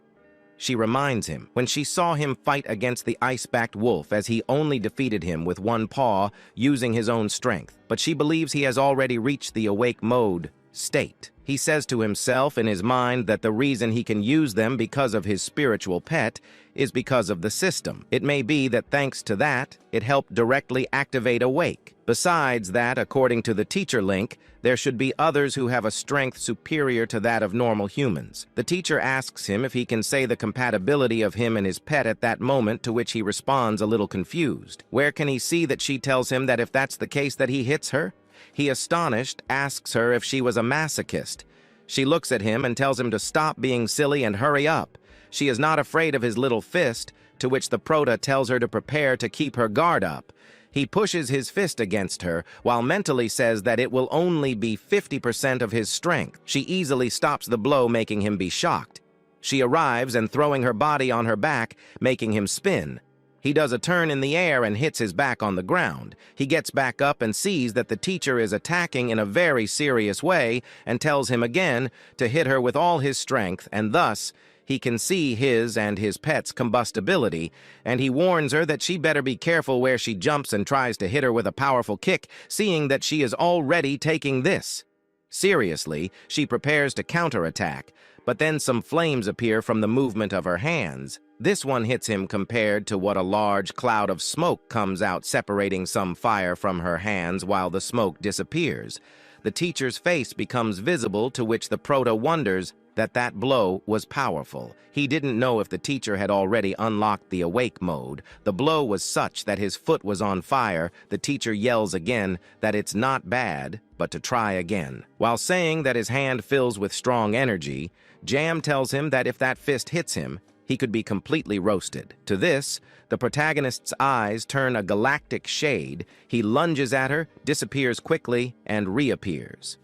She reminds him when she saw him fight against the ice-backed wolf, as he only defeated him with one paw using his own strength, but she believes he has already reached the awake mode state. He says to himself in his mind that the reason he can use them because of his spiritual pet is because of the system. It may be that thanks to that, it helped directly activate Awake. Besides that, according to the teacher link, there should be others who have a strength superior to that of normal humans. The teacher asks him if he can say the compatibility of him and his pet at that moment, to which he responds a little confused. Where can he see that she tells him that if that's the case that he hits her? He, astonished, asks her if she was a masochist. She looks at him and tells him to stop being silly and hurry up. She is not afraid of his little fist, to which the prota tells her to prepare to keep her guard up. He pushes his fist against her, while mentally says that it will only be 50% of his strength. She easily stops the blow, making him be shocked. She arrives and throwing her body on her back, making him spin. He does a turn in the air and hits his back on the ground. He gets back up and sees that the teacher is attacking in a very serious way and tells him again to hit her with all his strength, and thus he can see his and his pet's combustibility, and he warns her that she better be careful where she jumps and tries to hit her with a powerful kick, seeing that she is already taking this. Seriously, she prepares to counterattack, but then some flames appear from the movement of her hands. This one hits him compared to what a large cloud of smoke comes out, separating some fire from her hands while the smoke disappears. The teacher's face becomes visible, to which the prota wonders that blow was powerful. He didn't know if the teacher had already unlocked the awake mode. The blow was such that his foot was on fire. The teacher yells again that it's not bad, but to try again. While saying that his hand fills with strong energy, Jam tells him that if that fist hits him, he could be completely roasted. To this, the protagonist's eyes turn a galactic shade. He lunges at her, disappears quickly, and reappears.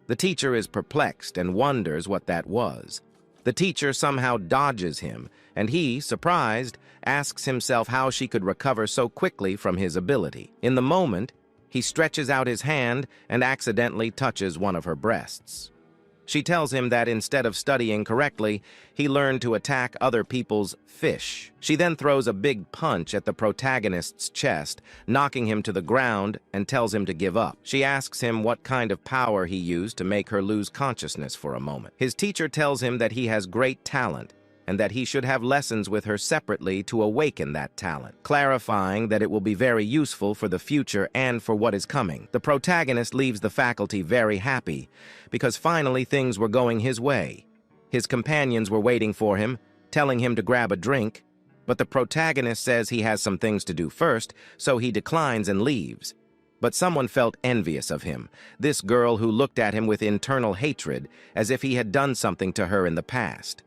The teacher is perplexed and wonders what that was. The teacher somehow dodges him, and he, surprised, asks himself how she could recover so quickly from his ability. In the moment, he stretches out his hand and accidentally touches one of her breasts. She tells him that instead of studying correctly, he learned to attack other people's fish. She then throws a big punch at the protagonist's chest, knocking him to the ground, and tells him to give up. She asks him what kind of power he used to make her lose consciousness for a moment. His teacher tells him that he has great talent, and that he should have lessons with her separately to awaken that talent, clarifying that it will be very useful for the future and for what is coming. The protagonist leaves the faculty very happy, because finally things were going his way. His companions were waiting for him, telling him to grab a drink, but the protagonist says he has some things to do first, so he declines and leaves. But someone felt envious of him, this girl who looked at him with internal hatred, as if he had done something to her in the past.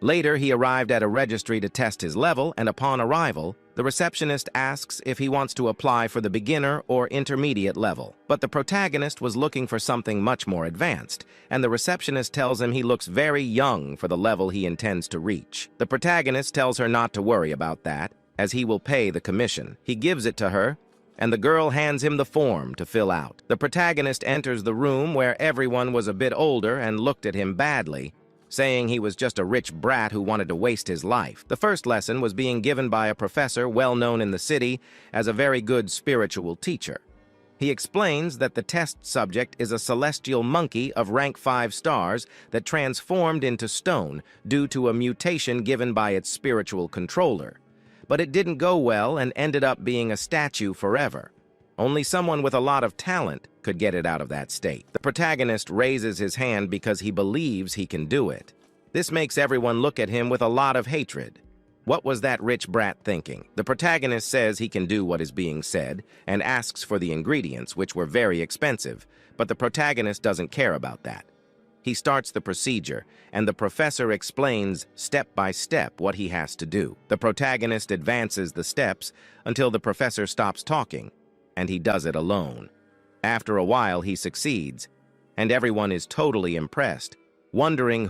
Later, he arrived at a registry to test his level, and upon arrival, the receptionist asks if he wants to apply for the beginner or intermediate level. But the protagonist was looking for something much more advanced, and the receptionist tells him he looks very young for the level he intends to reach. The protagonist tells her not to worry about that, as he will pay the commission. He gives it to her, and the girl hands him the form to fill out. The protagonist enters the room where everyone was a bit older and looked at him badly, saying he was just a rich brat who wanted to waste his life. The first lesson was being given by a professor well known in the city as a very good spiritual teacher. He explains that the test subject is a celestial monkey of rank 5 stars that transformed into stone due to a mutation given by its spiritual controller. But it didn't go well and ended up being a statue forever. Only someone with a lot of talent could get it out of that state. The protagonist raises his hand because he believes he can do it. This makes everyone look at him with a lot of hatred. What was that rich brat thinking? The protagonist says he can do what is being said and asks for the ingredients, which were very expensive, but the protagonist doesn't care about that. He starts the procedure, and the professor explains step by step what he has to do. The protagonist advances the steps until the professor stops talking, and he does it alone. After a while, he succeeds, and everyone is totally impressed, wondering